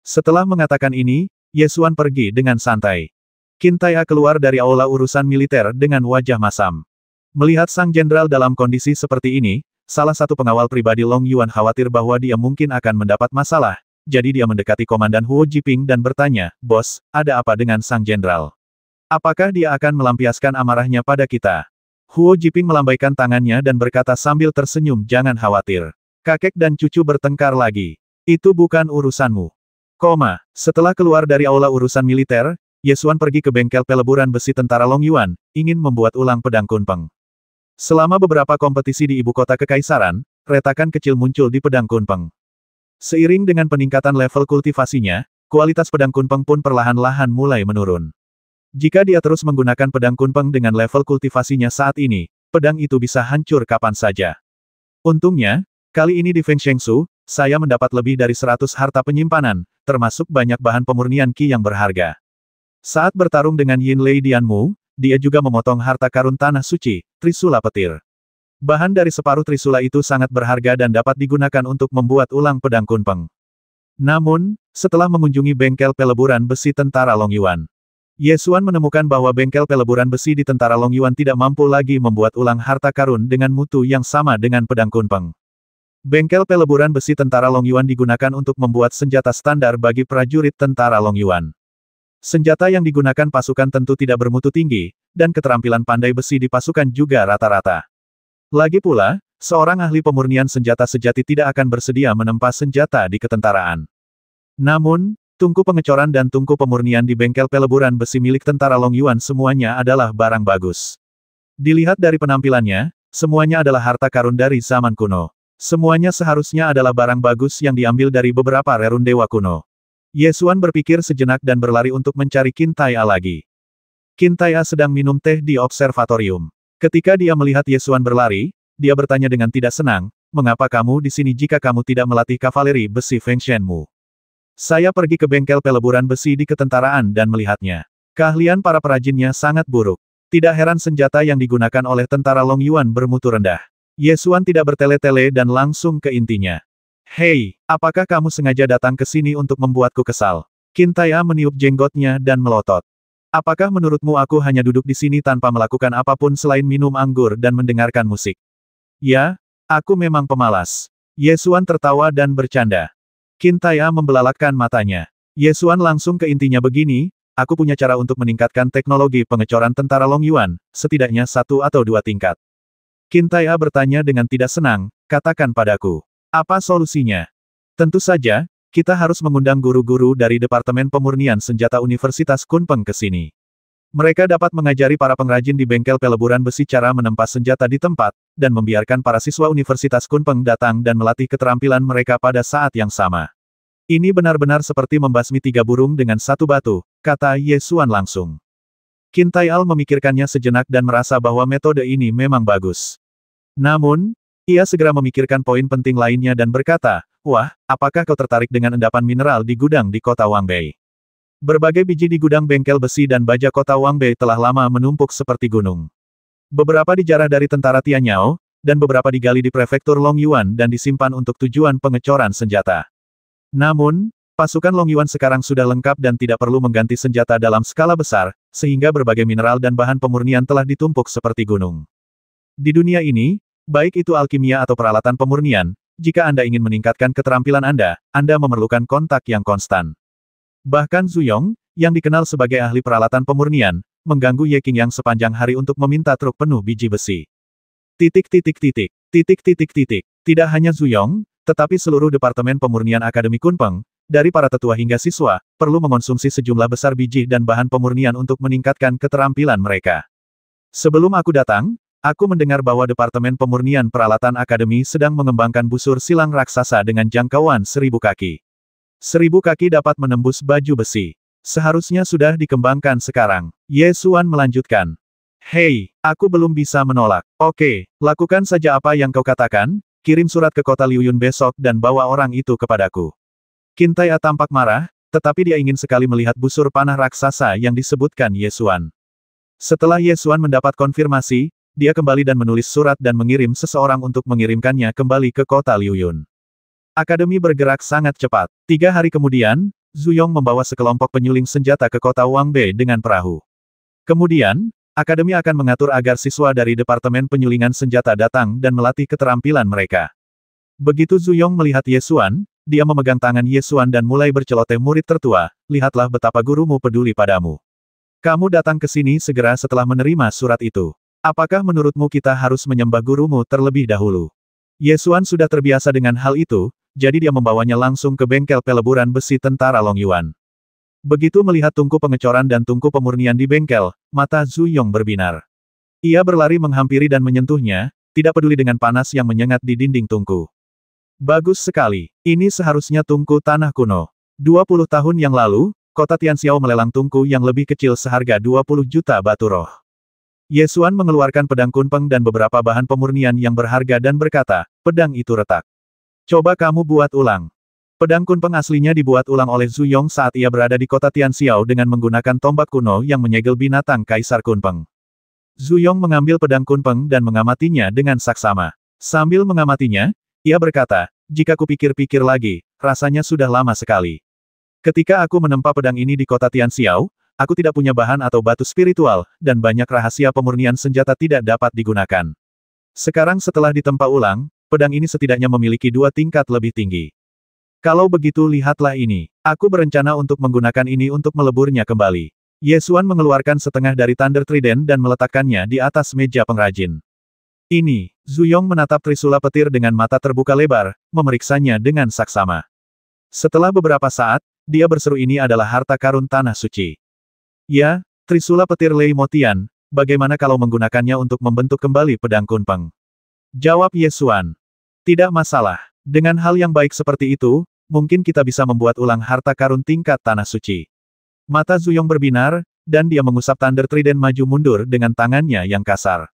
Setelah mengatakan ini, Ye Xuan pergi dengan santai. Qin Tai'a keluar dari aula urusan militer dengan wajah masam. Melihat sang jenderal dalam kondisi seperti ini, salah satu pengawal pribadi Long Yuan khawatir bahwa dia mungkin akan mendapat masalah, jadi dia mendekati Komandan Huo Jiping dan bertanya, "Bos, ada apa dengan sang jenderal? Apakah dia akan melampiaskan amarahnya pada kita?" Huo Jiping melambaikan tangannya dan berkata sambil tersenyum, "Jangan khawatir. Kakek dan cucu bertengkar lagi. Itu bukan urusanmu." Setelah keluar dari aula urusan militer, Ye Xuan pergi ke bengkel peleburan besi tentara Long Yuan, ingin membuat ulang pedang kunpeng. Selama beberapa kompetisi di ibu kota kekaisaran, retakan kecil muncul di pedang kunpeng. Seiring dengan peningkatan level kultivasinya, kualitas pedang kunpeng pun perlahan-lahan mulai menurun. Jika dia terus menggunakan pedang kunpeng dengan level kultivasinya saat ini, pedang itu bisa hancur kapan saja. Untungnya, kali ini di Feng Shengsu, saya mendapat lebih dari 100 harta penyimpanan, termasuk banyak bahan pemurnian Qi yang berharga. Saat bertarung dengan Yin Lei Dianmu, dia juga memotong harta karun tanah suci, Trisula Petir. Bahan dari separuh Trisula itu sangat berharga dan dapat digunakan untuk membuat ulang pedang kunpeng. Namun, setelah mengunjungi bengkel peleburan besi tentara Long Yuan, Ye Xuan menemukan bahwa bengkel peleburan besi di tentara Long Yuan tidak mampu lagi membuat ulang harta karun dengan mutu yang sama dengan pedang kunpeng. Bengkel peleburan besi tentara Long Yuan digunakan untuk membuat senjata standar bagi prajurit tentara Long Yuan. Senjata yang digunakan pasukan tentu tidak bermutu tinggi, dan keterampilan pandai besi di pasukan juga rata-rata. Lagi pula, seorang ahli pemurnian senjata sejati tidak akan bersedia menempa senjata di ketentaraan. Namun, tungku pengecoran dan tungku pemurnian di bengkel peleburan besi milik tentara Long Yuan semuanya adalah barang bagus. Dilihat dari penampilannya, semuanya adalah harta karun dari zaman kuno. Semuanya seharusnya adalah barang bagus yang diambil dari beberapa rerun dewa kuno. Ye Xuan berpikir sejenak dan berlari untuk mencari Qin Tai'a lagi. Qin Tai'a sedang minum teh di observatorium. Ketika dia melihat Ye Xuan berlari, dia bertanya dengan tidak senang, "Mengapa kamu di sini jika kamu tidak melatih kavaleri besi Feng Shenmu?" "Saya pergi ke bengkel peleburan besi di ketentaraan dan melihatnya. Keahlian para perajinnya sangat buruk. Tidak heran senjata yang digunakan oleh tentara Long Yuan bermutu rendah. Ye Xuan tidak bertele-tele dan langsung ke intinya. Hei, apakah kamu sengaja datang ke sini untuk membuatku kesal? Qin Tai'an meniup jenggotnya dan melotot. Apakah menurutmu aku hanya duduk di sini tanpa melakukan apapun selain minum anggur dan mendengarkan musik? Ya, aku memang pemalas. Ye Xuan tertawa dan bercanda. Qin Tai'an membelalakkan matanya. Ye Xuan langsung ke intinya begini, aku punya cara untuk meningkatkan teknologi pengecoran tentara Long Yuan, setidaknya 1 atau 2 tingkat. Qin Tai'an bertanya dengan tidak senang, katakan padaku. Apa solusinya? Tentu saja, kita harus mengundang guru-guru dari Departemen Pemurnian Senjata Universitas Kunpeng ke sini. Mereka dapat mengajari para pengrajin di bengkel peleburan besi cara menempas senjata di tempat, dan membiarkan para siswa Universitas Kunpeng datang dan melatih keterampilan mereka pada saat yang sama. Ini benar-benar seperti membasmi 3 burung dengan 1 batu, kata Ye Xuan langsung. Qin Tai'an memikirkannya sejenak dan merasa bahwa metode ini memang bagus. Namun, ia segera memikirkan poin penting lainnya dan berkata, wah, apakah kau tertarik dengan endapan mineral di gudang di kota Wangbei? Berbagai biji di gudang bengkel besi dan baja kota Wangbei telah lama menumpuk seperti gunung. Beberapa dijarah dari tentara Tianyao, dan beberapa digali di prefektur Long Yuan dan disimpan untuk tujuan pengecoran senjata. Namun, pasukan Long Yuan sekarang sudah lengkap dan tidak perlu mengganti senjata dalam skala besar, sehingga berbagai mineral dan bahan pemurnian telah ditumpuk seperti gunung. Di dunia ini, baik itu alkimia atau peralatan pemurnian, jika Anda ingin meningkatkan keterampilan Anda memerlukan kontak yang konstan. Bahkan Zhu Yong, yang dikenal sebagai ahli peralatan pemurnian, mengganggu Ye Qingyang sepanjang hari untuk meminta truk penuh biji besi. Tidak hanya Zhu Yong, tetapi seluruh Departemen Pemurnian Akademi Kunpeng, dari para tetua hingga siswa, perlu mengonsumsi sejumlah besar biji dan bahan pemurnian untuk meningkatkan keterampilan mereka. Sebelum aku datang, aku mendengar bahwa Departemen Pemurnian Peralatan Akademi sedang mengembangkan busur silang raksasa dengan jangkauan 1000 kaki. 1000 kaki dapat menembus baju besi. Seharusnya sudah dikembangkan sekarang. Ye Xuan melanjutkan. Hei, aku belum bisa menolak. Oke, lakukan saja apa yang kau katakan, kirim surat ke kota Liuyun besok dan bawa orang itu kepadaku. Qin Tai'an tampak marah, tetapi dia ingin sekali melihat busur panah raksasa yang disebutkan Ye Xuan. Setelah Ye Xuan mendapat konfirmasi, dia kembali dan menulis surat dan mengirim seseorang untuk mengirimkannya kembali ke kota Liuyun. Akademi bergerak sangat cepat. 3 hari kemudian, Zhu Yong membawa sekelompok penyuling senjata ke kota Wangbei dengan perahu. Kemudian, Akademi akan mengatur agar siswa dari Departemen Penyulingan Senjata datang dan melatih keterampilan mereka. Begitu Zhu Yong melihat Ye Xuan, dia memegang tangan Ye Xuan dan mulai berceloteh murid tertua, lihatlah betapa gurumu peduli padamu. Kamu datang ke sini segera setelah menerima surat itu. Apakah menurutmu kita harus menyembah gurumu terlebih dahulu? Ye Xuan sudah terbiasa dengan hal itu, jadi dia membawanya langsung ke bengkel peleburan besi tentara Long Yuan. Begitu melihat tungku pengecoran dan tungku pemurnian di bengkel, mata Zhu Yong berbinar. Ia berlari menghampiri dan menyentuhnya, tidak peduli dengan panas yang menyengat di dinding tungku. Bagus sekali. Ini seharusnya tungku tanah kuno. 20 tahun yang lalu, kota Tianxiao melelang tungku yang lebih kecil seharga 20 juta batu roh. Ye Xuan mengeluarkan pedang kunpeng dan beberapa bahan pemurnian yang berharga dan berkata, pedang itu retak. Coba kamu buat ulang. Pedang kunpeng aslinya dibuat ulang oleh Zhu Yong saat ia berada di kota Tianxiao dengan menggunakan tombak kuno yang menyegel binatang Kaisar Kunpeng. Zhu Yong mengambil pedang kunpeng dan mengamatinya dengan saksama. Sambil mengamatinya, ia berkata, jika kupikir-pikir lagi, rasanya sudah lama sekali. Ketika aku menempa pedang ini di kota Tianxiao, aku tidak punya bahan atau batu spiritual, dan banyak rahasia pemurnian senjata tidak dapat digunakan. Sekarang setelah ditempa ulang, pedang ini setidaknya memiliki 2 tingkat lebih tinggi. Kalau begitu lihatlah ini. Aku berencana untuk menggunakan ini untuk meleburnya kembali. Ye Xuan mengeluarkan setengah dari Thunder Trident dan meletakkannya di atas meja pengrajin. Ini, Zhu Yong menatap trisula petir dengan mata terbuka lebar, memeriksanya dengan saksama. Setelah beberapa saat, dia berseru ini adalah harta karun tanah suci. Ya, trisula petir Lei Motian, bagaimana kalau menggunakannya untuk membentuk kembali pedang kunpeng? Jawab Ye Xuan. Tidak masalah. Dengan hal yang baik seperti itu, mungkin kita bisa membuat ulang harta karun tingkat tanah suci. Mata Zhu Yong berbinar, dan dia mengusap Thunder Trident maju mundur dengan tangannya yang kasar.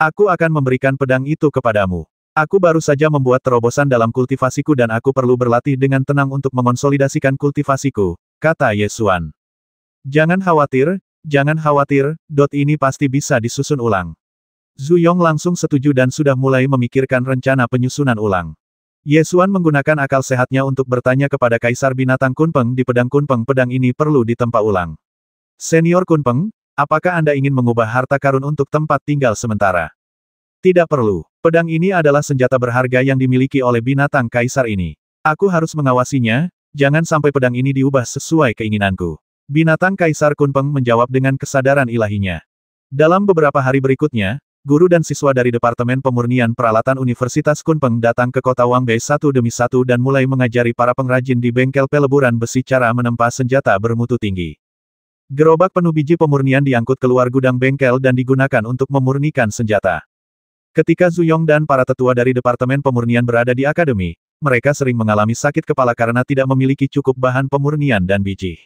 Aku akan memberikan pedang itu kepadamu. Aku baru saja membuat terobosan dalam kultivasiku dan aku perlu berlatih dengan tenang untuk mengonsolidasikan kultivasiku, kata Ye Xuan. Jangan khawatir, Jangan khawatir, ini pasti bisa disusun ulang. Zhu Yong langsung setuju dan sudah mulai memikirkan rencana penyusunan ulang. Ye Xuan menggunakan akal sehatnya untuk bertanya kepada Kaisar Binatang Kunpeng di pedang Kunpeng, pedang ini perlu ditempa ulang. Senior Kunpeng, apakah Anda ingin mengubah harta karun untuk tempat tinggal sementara? Tidak perlu. Pedang ini adalah senjata berharga yang dimiliki oleh binatang kaisar ini. Aku harus mengawasinya, jangan sampai pedang ini diubah sesuai keinginanku. Binatang Kaisar Kunpeng menjawab dengan kesadaran ilahinya. Dalam beberapa hari berikutnya, guru dan siswa dari Departemen Pemurnian Peralatan Universitas Kunpeng datang ke kota Wangbei satu demi satu dan mulai mengajari para pengrajin di bengkel peleburan besi cara menempa senjata bermutu tinggi. Gerobak penuh biji pemurnian diangkut keluar gudang bengkel dan digunakan untuk memurnikan senjata. Ketika Zhu Yong dan para tetua dari Departemen Pemurnian berada di akademi, mereka sering mengalami sakit kepala karena tidak memiliki cukup bahan pemurnian dan biji.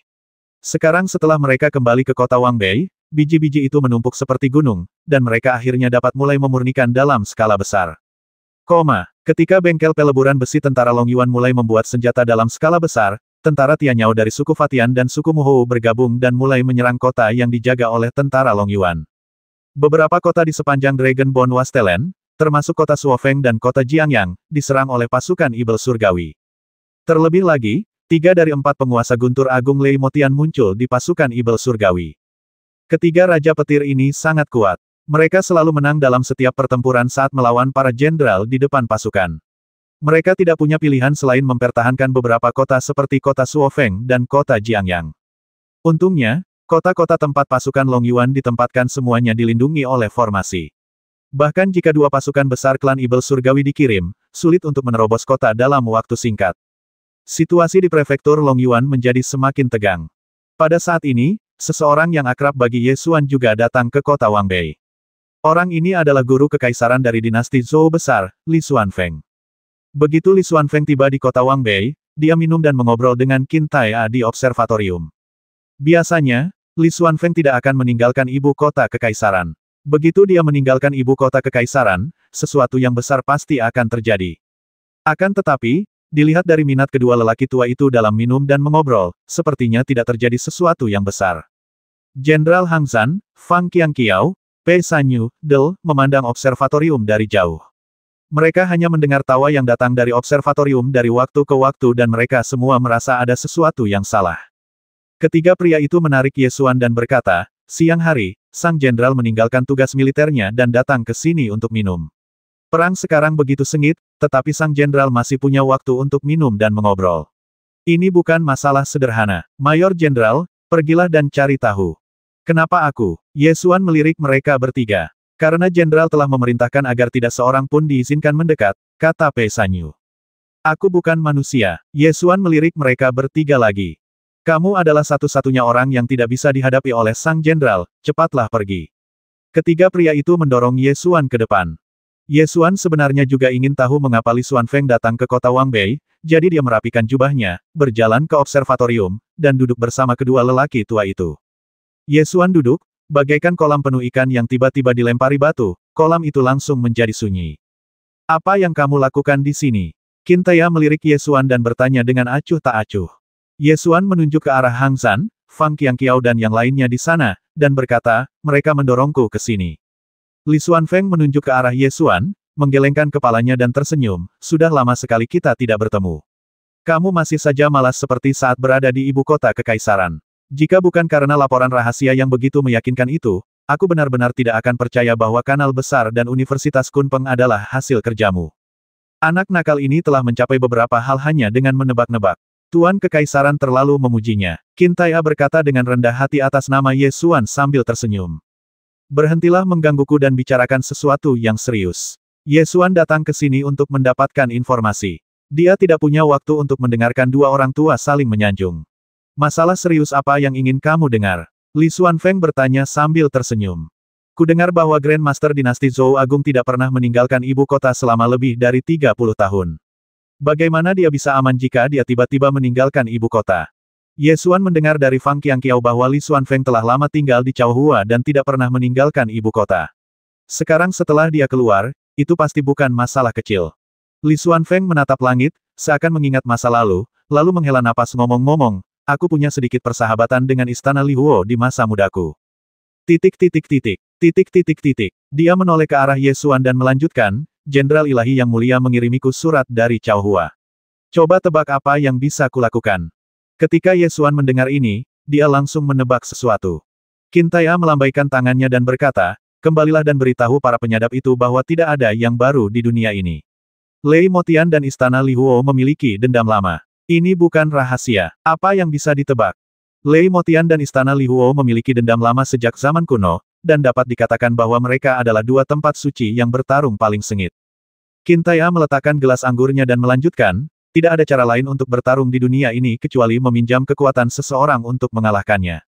Sekarang setelah mereka kembali ke kota Wangbei, biji-biji itu menumpuk seperti gunung, dan mereka akhirnya dapat mulai memurnikan dalam skala besar. Ketika bengkel peleburan besi tentara Long Yuan mulai membuat senjata dalam skala besar, tentara Tianyao dari suku Fatian dan suku Muhou bergabung dan mulai menyerang kota yang dijaga oleh tentara Long Yuan. Beberapa kota di sepanjang Dragon Bone Wasteland, termasuk kota Suofeng dan kota Jiangyang, diserang oleh pasukan Ibel Surgawi. Terlebih lagi, 3 dari 4 penguasa guntur agung Lei Motian muncul di pasukan Ibel Surgawi. Ketiga Raja Petir ini sangat kuat. Mereka selalu menang dalam setiap pertempuran saat melawan para jenderal di depan pasukan. Mereka tidak punya pilihan selain mempertahankan beberapa kota seperti kota Suofeng dan kota Jiangyang. Untungnya, kota-kota tempat pasukan Long Yuan ditempatkan semuanya dilindungi oleh formasi. Bahkan jika 2 pasukan besar klan Ibel Surgawi dikirim, sulit untuk menerobos kota dalam waktu singkat. Situasi di prefektur Long Yuan menjadi semakin tegang. Pada saat ini, seseorang yang akrab bagi Ye Xuan juga datang ke kota Wangbei. Orang ini adalah guru kekaisaran dari dinasti Zhou besar, Li Xuanfeng. Begitu Li Xuanfeng tiba di kota Wangbei, dia minum dan mengobrol dengan Qin Tai'a di observatorium. Biasanya, Li Xuanfeng tidak akan meninggalkan ibu kota kekaisaran. Begitu dia meninggalkan ibu kota kekaisaran, sesuatu yang besar pasti akan terjadi. Akan tetapi, dilihat dari minat kedua lelaki tua itu dalam minum dan mengobrol, sepertinya tidak terjadi sesuatu yang besar. Jenderal Hang Zhan, Fang Qiangqiao, Pei Sanyu, Del, memandang observatorium dari jauh. Mereka hanya mendengar tawa yang datang dari observatorium dari waktu ke waktu dan mereka semua merasa ada sesuatu yang salah. Ketiga pria itu menarik Ye Xuan dan berkata, siang hari, sang jenderal meninggalkan tugas militernya dan datang ke sini untuk minum. Perang sekarang begitu sengit, tetapi sang jenderal masih punya waktu untuk minum dan mengobrol. Ini bukan masalah sederhana. Mayor Jenderal, pergilah dan cari tahu. Kenapa aku? Ye Xuan melirik mereka bertiga. Karena jenderal telah memerintahkan agar tidak seorang pun diizinkan mendekat, kata Pei Sanyu. Aku bukan manusia. Ye Xuan melirik mereka bertiga lagi. Kamu adalah satu-satunya orang yang tidak bisa dihadapi oleh sang jenderal, cepatlah pergi. Ketiga pria itu mendorong Ye Xuan ke depan. Ye Xuan sebenarnya juga ingin tahu mengapa Li Xuanfeng datang ke kota Wangbei, jadi dia merapikan jubahnya, berjalan ke observatorium, dan duduk bersama kedua lelaki tua itu. Ye Xuan duduk, bagaikan kolam penuh ikan yang tiba-tiba dilempari batu, kolam itu langsung menjadi sunyi. Apa yang kamu lakukan di sini? Qin Tai'a melirik Ye Xuan dan bertanya dengan acuh tak acuh. Ye Xuan menunjuk ke arah Hang Zhan, Fang Qiangqiao dan yang lainnya di sana, dan berkata, mereka mendorongku ke sini. Li Xuanfeng menunjuk ke arah Ye Xuan, menggelengkan kepalanya dan tersenyum, sudah lama sekali kita tidak bertemu. Kamu masih saja malas seperti saat berada di ibu kota kekaisaran. Jika bukan karena laporan rahasia yang begitu meyakinkan itu, aku benar-benar tidak akan percaya bahwa kanal besar dan Universitas Kunpeng adalah hasil kerjamu. Anak nakal ini telah mencapai beberapa hal hanya dengan menebak-nebak. Tuan Kekaisaran terlalu memujinya. Qin Tai'a berkata dengan rendah hati atas nama Ye Xuan sambil tersenyum. Berhentilah menggangguku dan bicarakan sesuatu yang serius. Ye Xuan datang ke sini untuk mendapatkan informasi. Dia tidak punya waktu untuk mendengarkan dua orang tua saling menyanjung. Masalah serius apa yang ingin kamu dengar? Li Xuanfeng bertanya sambil tersenyum. Kudengar bahwa Grandmaster dinasti Zhou Agung tidak pernah meninggalkan ibu kota selama lebih dari 30 tahun. Bagaimana dia bisa aman jika dia tiba-tiba meninggalkan ibu kota? Ye Xuan mendengar dari Fang Qiangqiao bahwa Li Xuanfeng telah lama tinggal di Chaohua dan tidak pernah meninggalkan ibu kota. Sekarang setelah dia keluar, itu pasti bukan masalah kecil. Li Xuanfeng menatap langit, seakan mengingat masa lalu menghela napas ngomong-ngomong, aku punya sedikit persahabatan dengan istana Li Huo di masa mudaku. Titik titik titik. Titik titik titik. Dia menoleh ke arah Ye Xuan dan melanjutkan, Jenderal Ilahi yang mulia mengirimiku surat dari Cao Hua. Coba tebak apa yang bisa kulakukan. Ketika Ye Xuan mendengar ini, dia langsung menebak sesuatu. Qin Tai'a melambaikan tangannya dan berkata, kembalilah dan beritahu para penyadap itu bahwa tidak ada yang baru di dunia ini. Lei Motian dan Istana Li Huo memiliki dendam lama. Ini bukan rahasia. Apa yang bisa ditebak? Lei Motian dan Istana Li Huo memiliki dendam lama sejak zaman kuno, dan dapat dikatakan bahwa mereka adalah dua tempat suci yang bertarung paling sengit. Qin Tai'a meletakkan gelas anggurnya dan melanjutkan, tidak ada cara lain untuk bertarung di dunia ini kecuali meminjam kekuatan seseorang untuk mengalahkannya.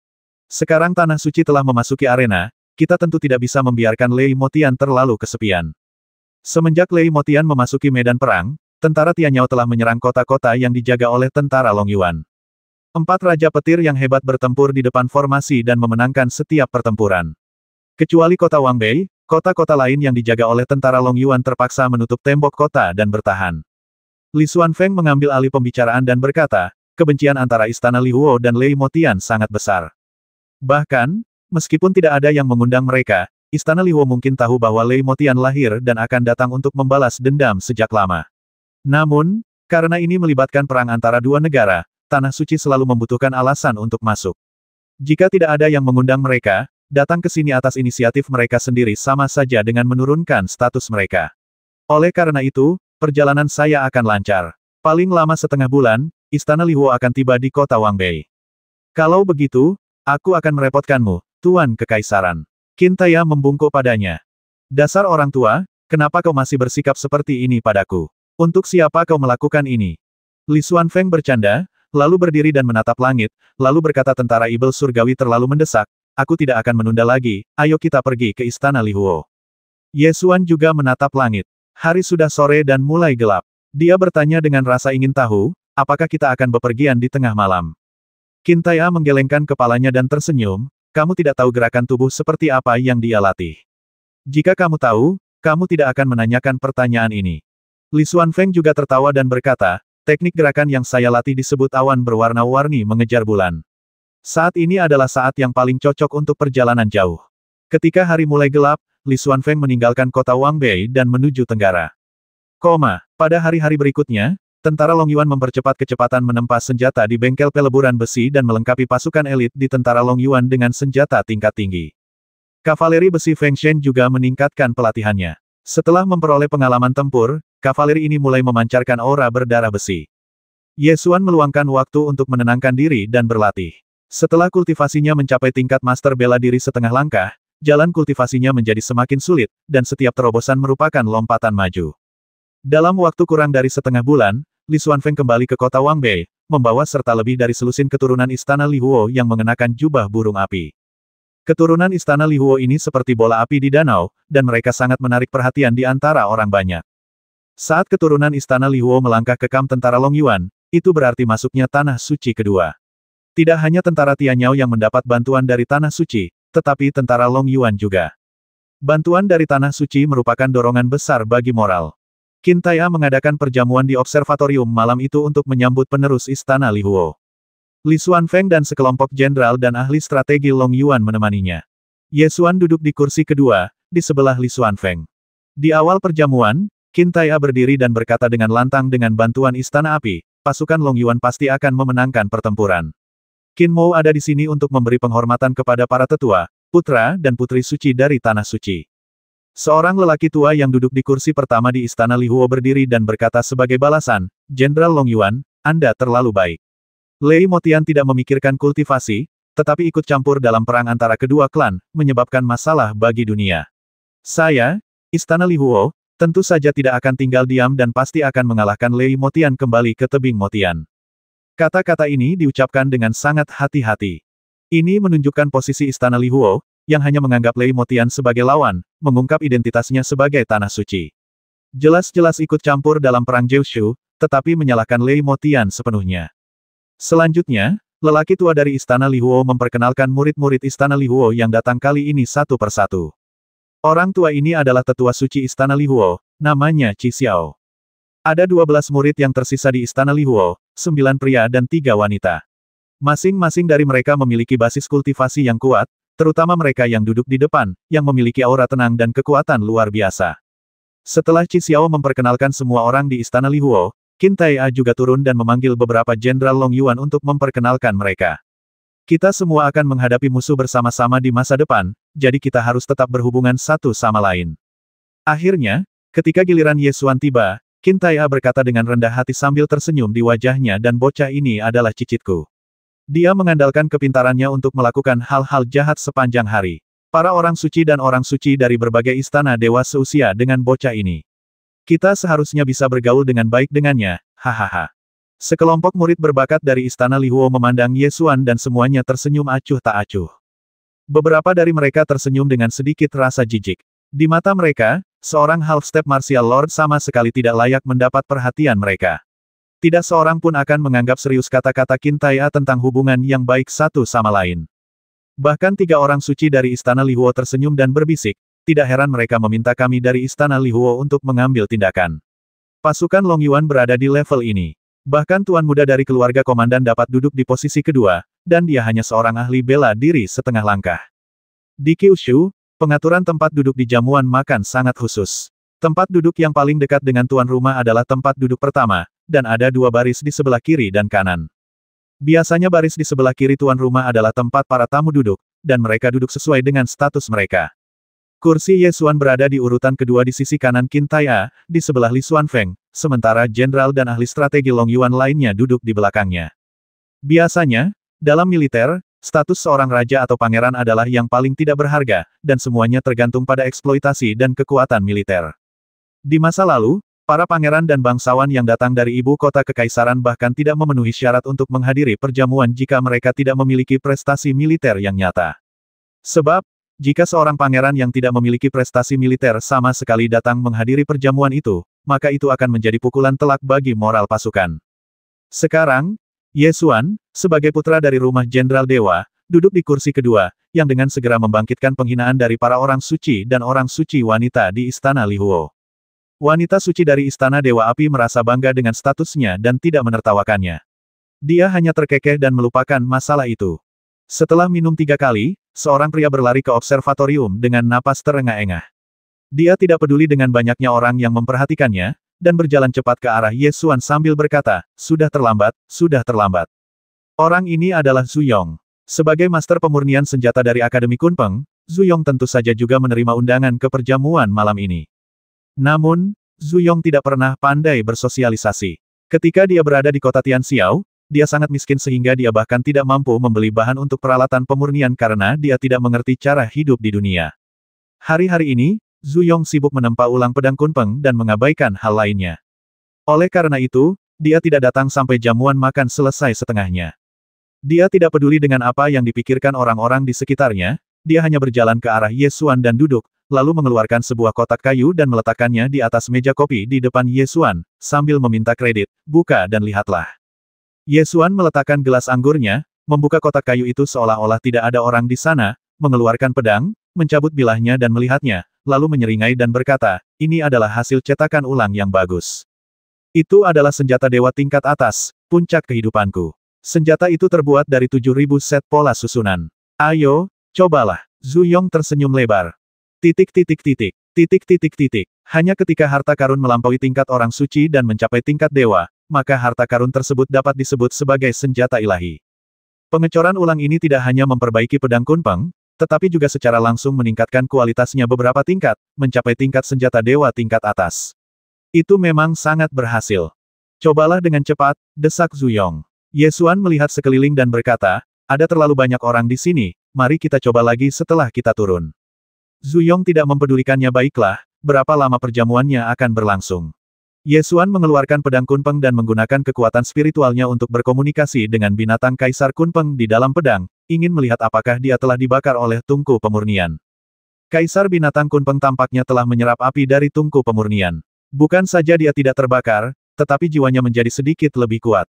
Sekarang Tanah Suci telah memasuki arena, kita tentu tidak bisa membiarkan Lei Motian terlalu kesepian. Semenjak Lei Motian memasuki medan perang, tentara Tianyao telah menyerang kota-kota yang dijaga oleh tentara Long Yuan. 4 raja petir yang hebat bertempur di depan formasi dan memenangkan setiap pertempuran. Kecuali kota Wangbei, kota-kota lain yang dijaga oleh tentara Long Yuan terpaksa menutup tembok kota dan bertahan. Li Xuanfeng mengambil alih pembicaraan dan berkata, kebencian antara Istana Li Huo dan Lei Motian sangat besar. Bahkan, meskipun tidak ada yang mengundang mereka, Istana Li Huo mungkin tahu bahwa Lei Motian lahir dan akan datang untuk membalas dendam sejak lama. Namun, karena ini melibatkan perang antara dua negara, Tanah Suci selalu membutuhkan alasan untuk masuk. Jika tidak ada yang mengundang mereka, datang ke sini atas inisiatif mereka sendiri sama saja dengan menurunkan status mereka. Oleh karena itu, perjalanan saya akan lancar. Paling lama setengah bulan, Istana Li Huo akan tiba di kota Wangbei. Kalau begitu, aku akan merepotkanmu, Tuan Kekaisaran. Qin Tai'a membungkuk padanya. Dasar orang tua, kenapa kau masih bersikap seperti ini padaku? Untuk siapa kau melakukan ini? Li Xuanfeng bercanda, lalu berdiri dan menatap langit, lalu berkata tentara Ibel Surgawi terlalu mendesak, aku tidak akan menunda lagi, ayo kita pergi ke Istana Li Huo. Ye Xuan juga menatap langit. Hari sudah sore dan mulai gelap. Dia bertanya dengan rasa ingin tahu, apakah kita akan bepergian di tengah malam. Qin Tai'a menggelengkan kepalanya dan tersenyum, kamu tidak tahu gerakan tubuh seperti apa yang dia latih. Jika kamu tahu, kamu tidak akan menanyakan pertanyaan ini. Li Xuanfeng juga tertawa dan berkata, teknik gerakan yang saya latih disebut awan berwarna-warni mengejar bulan. Saat ini adalah saat yang paling cocok untuk perjalanan jauh. Ketika hari mulai gelap, Li Xuanfeng meninggalkan kota Wangbei dan menuju tenggara. Pada hari-hari berikutnya, tentara Long Yuan mempercepat kecepatan menempa senjata di bengkel peleburan besi dan melengkapi pasukan elit di tentara Long Yuan dengan senjata tingkat tinggi. Kavaleri besi Feng Shen juga meningkatkan pelatihannya. Setelah memperoleh pengalaman tempur, kavaleri ini mulai memancarkan aura berdarah besi. Ye Xuan meluangkan waktu untuk menenangkan diri dan berlatih. Setelah kultivasinya mencapai tingkat master bela diri setengah langkah, jalan kultivasinya menjadi semakin sulit, dan setiap terobosan merupakan lompatan maju. Dalam waktu kurang dari setengah bulan, Li Xuanfeng kembali ke kota Wangbei, membawa serta lebih dari selusin keturunan Istana Li Huo yang mengenakan jubah burung api. Keturunan Istana Li Huo ini seperti bola api di danau, dan mereka sangat menarik perhatian di antara orang banyak. Saat keturunan Istana Li Huo melangkah ke kamp tentara Long Yuan, itu berarti masuknya Tanah Suci kedua. Tidak hanya tentara Tianyao yang mendapat bantuan dari Tanah Suci, tetapi tentara Long Yuan juga. Bantuan dari Tanah Suci merupakan dorongan besar bagi moral. Qin Tai'a mengadakan perjamuan di observatorium malam itu untuk menyambut penerus Istana Li Huo. Li Xuanfeng dan sekelompok jenderal dan ahli strategi Long Yuan menemaninya. Ye Xuan duduk di kursi kedua, di sebelah Li Xuanfeng. Di awal perjamuan, Qin Tai'a berdiri dan berkata dengan lantang, dengan bantuan Istana Api, pasukan Long Yuan pasti akan memenangkan pertempuran. Qin Mou ada di sini untuk memberi penghormatan kepada para tetua, putra dan putri suci dari Tanah Suci. Seorang lelaki tua yang duduk di kursi pertama di Istana Li Huo berdiri dan berkata sebagai balasan, Jenderal Long Yuan, Anda terlalu baik. Lei Motian tidak memikirkan kultivasi, tetapi ikut campur dalam perang antara kedua klan, menyebabkan masalah bagi dunia. Saya, Istana Li Huo, tentu saja tidak akan tinggal diam dan pasti akan mengalahkan Lei Motian kembali ke tebing Motian. Kata-kata ini diucapkan dengan sangat hati-hati. Ini menunjukkan posisi Istana Li Huo, yang hanya menganggap Lei Motian sebagai lawan, mengungkap identitasnya sebagai Tanah Suci. Jelas-jelas ikut campur dalam perang Jiushu, tetapi menyalahkan Lei Motian sepenuhnya. Selanjutnya, lelaki tua dari Istana Li Huo memperkenalkan murid-murid Istana Li Huo yang datang kali ini satu persatu. Orang tua ini adalah tetua suci Istana Li Huo, namanya Qi Xiao. Ada 12 murid yang tersisa di Istana Li Huo, 9 pria dan 3 wanita. Masing-masing dari mereka memiliki basis kultivasi yang kuat, terutama mereka yang duduk di depan, yang memiliki aura tenang dan kekuatan luar biasa. Setelah Qi Xiao memperkenalkan semua orang di Istana Li Huo, Qin Tai'e juga turun dan memanggil beberapa Jenderal Long Yuan untuk memperkenalkan mereka. Kita semua akan menghadapi musuh bersama-sama di masa depan, jadi kita harus tetap berhubungan satu sama lain. Akhirnya, ketika giliran Ye Xuan tiba, Qin Tai'e berkata dengan rendah hati sambil tersenyum di wajahnya, dan bocah ini adalah cicitku. Dia mengandalkan kepintarannya untuk melakukan hal-hal jahat sepanjang hari. Para orang suci dan orang suci dari berbagai istana dewa seusia dengan bocah ini. Kita seharusnya bisa bergaul dengan baik dengannya, hahaha. Sekelompok murid berbakat dari Istana Li Huo memandang Ye Xuan dan semuanya tersenyum acuh tak acuh. Beberapa dari mereka tersenyum dengan sedikit rasa jijik. Di mata mereka, seorang half-step martial lord sama sekali tidak layak mendapat perhatian mereka. Tidak seorang pun akan menganggap serius kata-kata Qin Tai'e tentang hubungan yang baik satu sama lain. Bahkan 3 orang suci dari Istana Li Huo tersenyum dan berbisik, tidak heran mereka meminta kami dari Istana Li Huo untuk mengambil tindakan. Pasukan Long Yuan berada di level ini. Bahkan tuan muda dari keluarga komandan dapat duduk di posisi kedua, dan dia hanya seorang ahli bela diri setengah langkah. Di Kyushu, pengaturan tempat duduk di jamuan makan sangat khusus. Tempat duduk yang paling dekat dengan tuan rumah adalah tempat duduk pertama, dan ada 2 baris di sebelah kiri dan kanan. Biasanya baris di sebelah kiri tuan rumah adalah tempat para tamu duduk, dan mereka duduk sesuai dengan status mereka. Kursi Ye Xuan berada di urutan kedua di sisi kanan Qin Tai'e, di sebelah Li Xuanfeng, sementara jenderal dan ahli strategi Long Yuan lainnya duduk di belakangnya. Biasanya, dalam militer, status seorang raja atau pangeran adalah yang paling tidak berharga, dan semuanya tergantung pada eksploitasi dan kekuatan militer. Di masa lalu, para pangeran dan bangsawan yang datang dari ibu kota kekaisaran bahkan tidak memenuhi syarat untuk menghadiri perjamuan jika mereka tidak memiliki prestasi militer yang nyata. Sebab, jika seorang pangeran yang tidak memiliki prestasi militer sama sekali datang menghadiri perjamuan itu, maka itu akan menjadi pukulan telak bagi moral pasukan. Sekarang, Ye Xuan, sebagai putra dari rumah Jenderal Dewa, duduk di kursi kedua, yang dengan segera membangkitkan penghinaan dari para orang suci dan orang suci wanita di Istana Li Huo. Wanita suci dari Istana Dewa Api merasa bangga dengan statusnya dan tidak menertawakannya. Dia hanya terkekeh dan melupakan masalah itu. Setelah minum 3 kali, seorang pria berlari ke observatorium dengan napas terengah-engah. Dia tidak peduli dengan banyaknya orang yang memperhatikannya, dan berjalan cepat ke arah Ye Xuan sambil berkata, sudah terlambat, sudah terlambat. Orang ini adalah Zhu Yong. Sebagai master pemurnian senjata dari Akademi Kunpeng, Zhu Yong tentu saja juga menerima undangan ke perjamuan malam ini. Namun, Zhu Yong tidak pernah pandai bersosialisasi. Ketika dia berada di kota Tianxiao, dia sangat miskin sehingga dia bahkan tidak mampu membeli bahan untuk peralatan pemurnian karena dia tidak mengerti cara hidup di dunia. Hari-hari ini, Zhu Yong sibuk menempa ulang pedang Kunpeng dan mengabaikan hal lainnya. Oleh karena itu, dia tidak datang sampai jamuan makan selesai setengahnya. Dia tidak peduli dengan apa yang dipikirkan orang-orang di sekitarnya, dia hanya berjalan ke arah Ye Xuan dan duduk, lalu mengeluarkan sebuah kotak kayu dan meletakkannya di atas meja kopi di depan Ye Xuan, sambil meminta kredit, buka dan lihatlah. Ye Xuan meletakkan gelas anggurnya, membuka kotak kayu itu seolah-olah tidak ada orang di sana, mengeluarkan pedang, mencabut bilahnya dan melihatnya, lalu menyeringai dan berkata, ini adalah hasil cetakan ulang yang bagus. Itu adalah senjata dewa tingkat atas, puncak kehidupanku. Senjata itu terbuat dari 7.000 set pola susunan. Ayo, cobalah. Zhu Yong tersenyum lebar. Titik. Hanya ketika harta karun melampaui tingkat orang suci dan mencapai tingkat dewa, maka harta karun tersebut dapat disebut sebagai senjata ilahi. Pengecoran ulang ini tidak hanya memperbaiki pedang Kunpeng, tetapi juga secara langsung meningkatkan kualitasnya beberapa tingkat, mencapai tingkat senjata dewa tingkat atas. Itu memang sangat berhasil. Cobalah dengan cepat, desak Zhu Yong. Ye Xuan melihat sekeliling dan berkata, ada terlalu banyak orang di sini, mari kita coba lagi setelah kita turun. Zhu Yong tidak mempedulikannya. Baiklah, berapa lama perjamuannya akan berlangsung. Ye Xuan mengeluarkan pedang Kunpeng dan menggunakan kekuatan spiritualnya untuk berkomunikasi dengan binatang Kaisar Kunpeng di dalam pedang, ingin melihat apakah dia telah dibakar oleh tungku pemurnian. Kaisar binatang Kunpeng tampaknya telah menyerap api dari tungku pemurnian. Bukan saja dia tidak terbakar, tetapi jiwanya menjadi sedikit lebih kuat.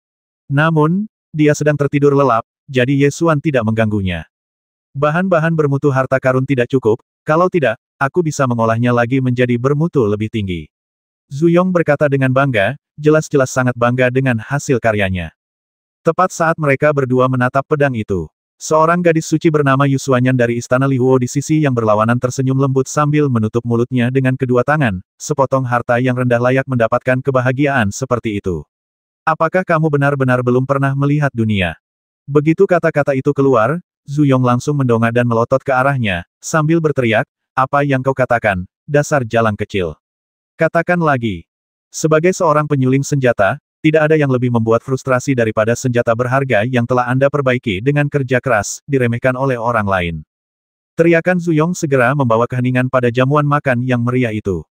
Namun, dia sedang tertidur lelap, jadi Ye Xuan tidak mengganggunya. Bahan-bahan bermutu harta karun tidak cukup, kalau tidak, aku bisa mengolahnya lagi menjadi bermutu lebih tinggi. Zhu Yong berkata dengan bangga, jelas-jelas sangat bangga dengan hasil karyanya. Tepat saat mereka berdua menatap pedang itu, Seorang gadis suci bernama Yu Xuanyan dari Istana Lihuo di sisi yang berlawanan tersenyum lembut sambil menutup mulutnya dengan kedua tangan, sepotong harta yang rendah layak mendapatkan kebahagiaan seperti itu. Apakah kamu benar-benar belum pernah melihat dunia? Begitu kata-kata itu keluar, Zhu Yong langsung mendongak dan melotot ke arahnya, sambil berteriak, apa yang kau katakan, dasar jalang kecil. Katakan lagi. Sebagai seorang penyuling senjata, tidak ada yang lebih membuat frustrasi daripada senjata berharga yang telah Anda perbaiki dengan kerja keras, diremehkan oleh orang lain. Teriakan Zhu Yong segera membawa keheningan pada jamuan makan yang meriah itu.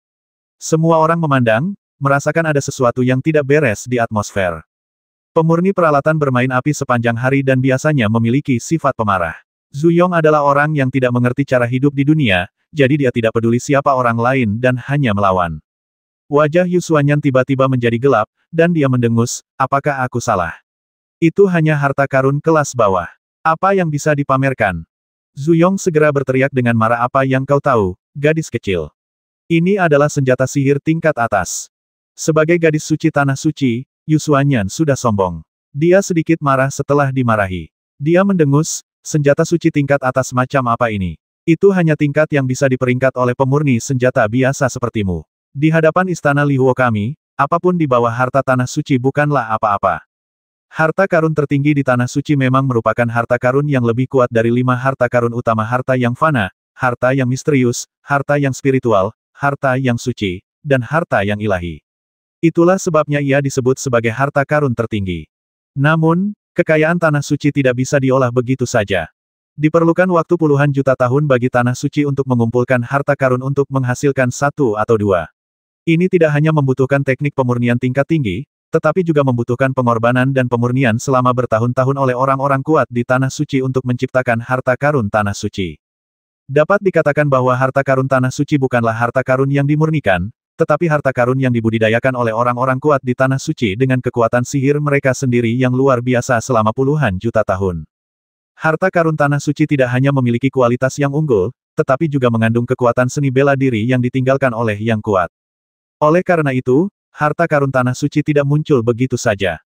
Semua orang memandang, merasakan ada sesuatu yang tidak beres di atmosfer. Pemurni peralatan bermain api sepanjang hari dan biasanya memiliki sifat pemarah. Zhu Yong adalah orang yang tidak mengerti cara hidup di dunia, jadi dia tidak peduli siapa orang lain dan hanya melawan. Wajah Yu Xuanyan tiba-tiba menjadi gelap, dan dia mendengus, apakah aku salah? Itu hanya harta karun kelas bawah. Apa yang bisa dipamerkan? Zhu Yong segera berteriak dengan marah, apa yang kau tahu, gadis kecil. Ini adalah senjata sihir tingkat atas. Sebagai gadis suci tanah suci, Yu Xuanyan sudah sombong. Dia sedikit marah setelah dimarahi. Dia mendengus, senjata suci tingkat atas macam apa ini? Itu hanya tingkat yang bisa diperingkat oleh pemurni senjata biasa sepertimu. Di hadapan istana Lihuo kami, apapun di bawah harta tanah suci bukanlah apa-apa. Harta karun tertinggi di tanah suci memang merupakan harta karun yang lebih kuat dari 5 harta karun utama, harta yang fana, harta yang misterius, harta yang spiritual, harta yang suci, dan harta yang ilahi. Itulah sebabnya ia disebut sebagai harta karun tertinggi. Namun, kekayaan tanah suci tidak bisa diolah begitu saja. Diperlukan waktu puluhan juta tahun bagi tanah suci untuk mengumpulkan harta karun untuk menghasilkan 1 atau 2. Ini tidak hanya membutuhkan teknik pemurnian tingkat tinggi, tetapi juga membutuhkan pengorbanan dan pemurnian selama bertahun-tahun oleh orang-orang kuat di tanah suci untuk menciptakan harta karun tanah suci. Dapat dikatakan bahwa harta karun tanah suci bukanlah harta karun yang dimurnikan, tetapi harta karun yang dibudidayakan oleh orang-orang kuat di tanah suci dengan kekuatan sihir mereka sendiri yang luar biasa selama puluhan juta tahun. Harta karun tanah suci tidak hanya memiliki kualitas yang unggul, tetapi juga mengandung kekuatan seni bela diri yang ditinggalkan oleh yang kuat. Oleh karena itu, harta karun tanah suci tidak muncul begitu saja.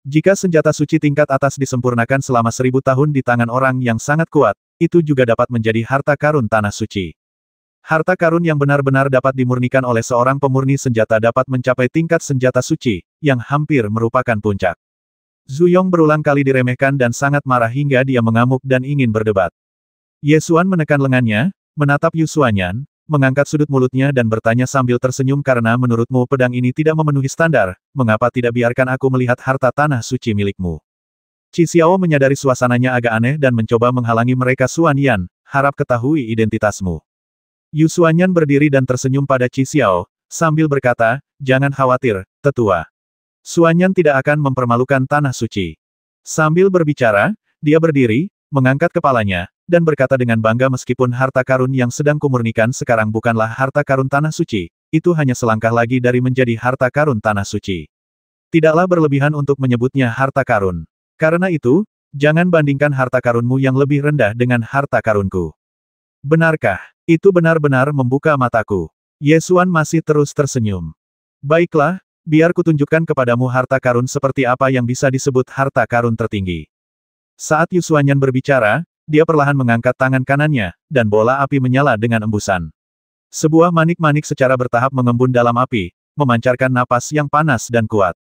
Jika senjata suci tingkat atas disempurnakan selama 1000 tahun di tangan orang yang sangat kuat, itu juga dapat menjadi harta karun tanah suci. Harta karun yang benar-benar dapat dimurnikan oleh seorang pemurni senjata dapat mencapai tingkat senjata suci, yang hampir merupakan puncak. Zhu Yong berulang kali diremehkan dan sangat marah hingga dia mengamuk dan ingin berdebat. Ye Xuan menekan lengannya, menatap Yu Xuanyan, mengangkat sudut mulutnya dan bertanya sambil tersenyum, karena menurutmu pedang ini tidak memenuhi standar, mengapa tidak biarkan aku melihat harta tanah suci milikmu? Qi Xiao menyadari suasananya agak aneh dan mencoba menghalangi mereka. Xuanyan, harap ketahui identitasmu. Yu Xuanyan berdiri dan tersenyum pada Qi Xiao, sambil berkata, jangan khawatir, tetua. Xuanyan tidak akan mempermalukan tanah suci. Sambil berbicara, dia berdiri, mengangkat kepalanya, dan berkata dengan bangga, meskipun harta karun yang sedang kumurnikan sekarang bukanlah harta karun tanah suci, itu hanya selangkah lagi dari menjadi harta karun tanah suci. Tidaklah berlebihan untuk menyebutnya harta karun. Karena itu, jangan bandingkan harta karunmu yang lebih rendah dengan harta karunku. Benarkah? Itu benar-benar membuka mataku. Ye Xuan masih terus tersenyum. Baiklah, biar kutunjukkan kepadamu harta karun seperti apa yang bisa disebut harta karun tertinggi. Saat Yu Xuanyan berbicara, dia perlahan mengangkat tangan kanannya, dan bola api menyala dengan embusan. Sebuah manik-manik secara bertahap mengembun dalam api, memancarkan napas yang panas dan kuat.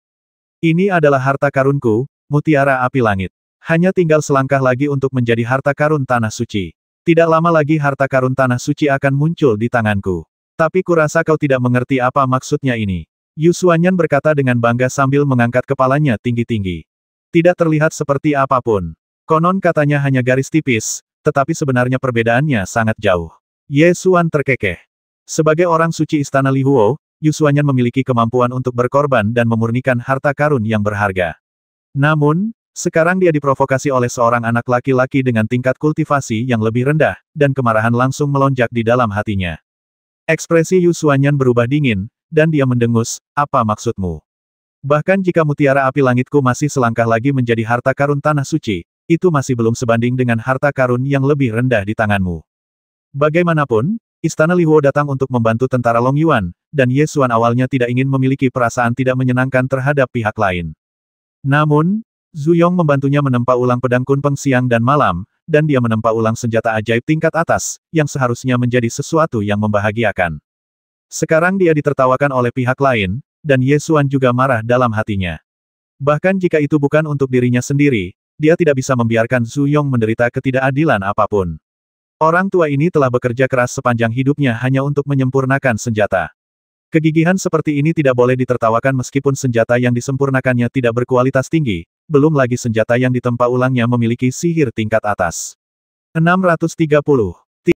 Ini adalah harta karunku, mutiara api langit. Hanya tinggal selangkah lagi untuk menjadi harta karun tanah suci. Tidak lama lagi harta karun tanah suci akan muncul di tanganku. Tapi kurasa kau tidak mengerti apa maksudnya ini. Yu Xuanyan berkata dengan bangga sambil mengangkat kepalanya tinggi-tinggi. Tidak terlihat seperti apapun. Konon katanya hanya garis tipis, tetapi sebenarnya perbedaannya sangat jauh. Ye Xuan terkekeh. Sebagai orang suci istana Lihuo, Yu Xuanyan memiliki kemampuan untuk berkorban dan memurnikan harta karun yang berharga. Namun, sekarang dia diprovokasi oleh seorang anak laki-laki dengan tingkat kultivasi yang lebih rendah, dan kemarahan langsung melonjak di dalam hatinya. Ekspresi Yu Xuanyan berubah dingin, dan dia mendengus, apa maksudmu? Bahkan jika mutiara api langitku masih selangkah lagi menjadi harta karun tanah suci, itu masih belum sebanding dengan harta karun yang lebih rendah di tanganmu. Bagaimanapun, Istana Lihuo datang untuk membantu tentara Long Yuan, dan Ye Xuan awalnya tidak ingin memiliki perasaan tidak menyenangkan terhadap pihak lain. Namun, Zhu Yong membantunya menempa ulang pedang Kunpeng siang dan malam, dan dia menempa ulang senjata ajaib tingkat atas, yang seharusnya menjadi sesuatu yang membahagiakan. Sekarang dia ditertawakan oleh pihak lain, dan Ye Xuan juga marah dalam hatinya. Bahkan jika itu bukan untuk dirinya sendiri, dia tidak bisa membiarkan Zhu Yong menderita ketidakadilan apapun. Orang tua ini telah bekerja keras sepanjang hidupnya hanya untuk menyempurnakan senjata. Kegigihan seperti ini tidak boleh ditertawakan meskipun senjata yang disempurnakannya tidak berkualitas tinggi, belum lagi senjata yang ditempa ulangnya memiliki sihir tingkat atas. 630.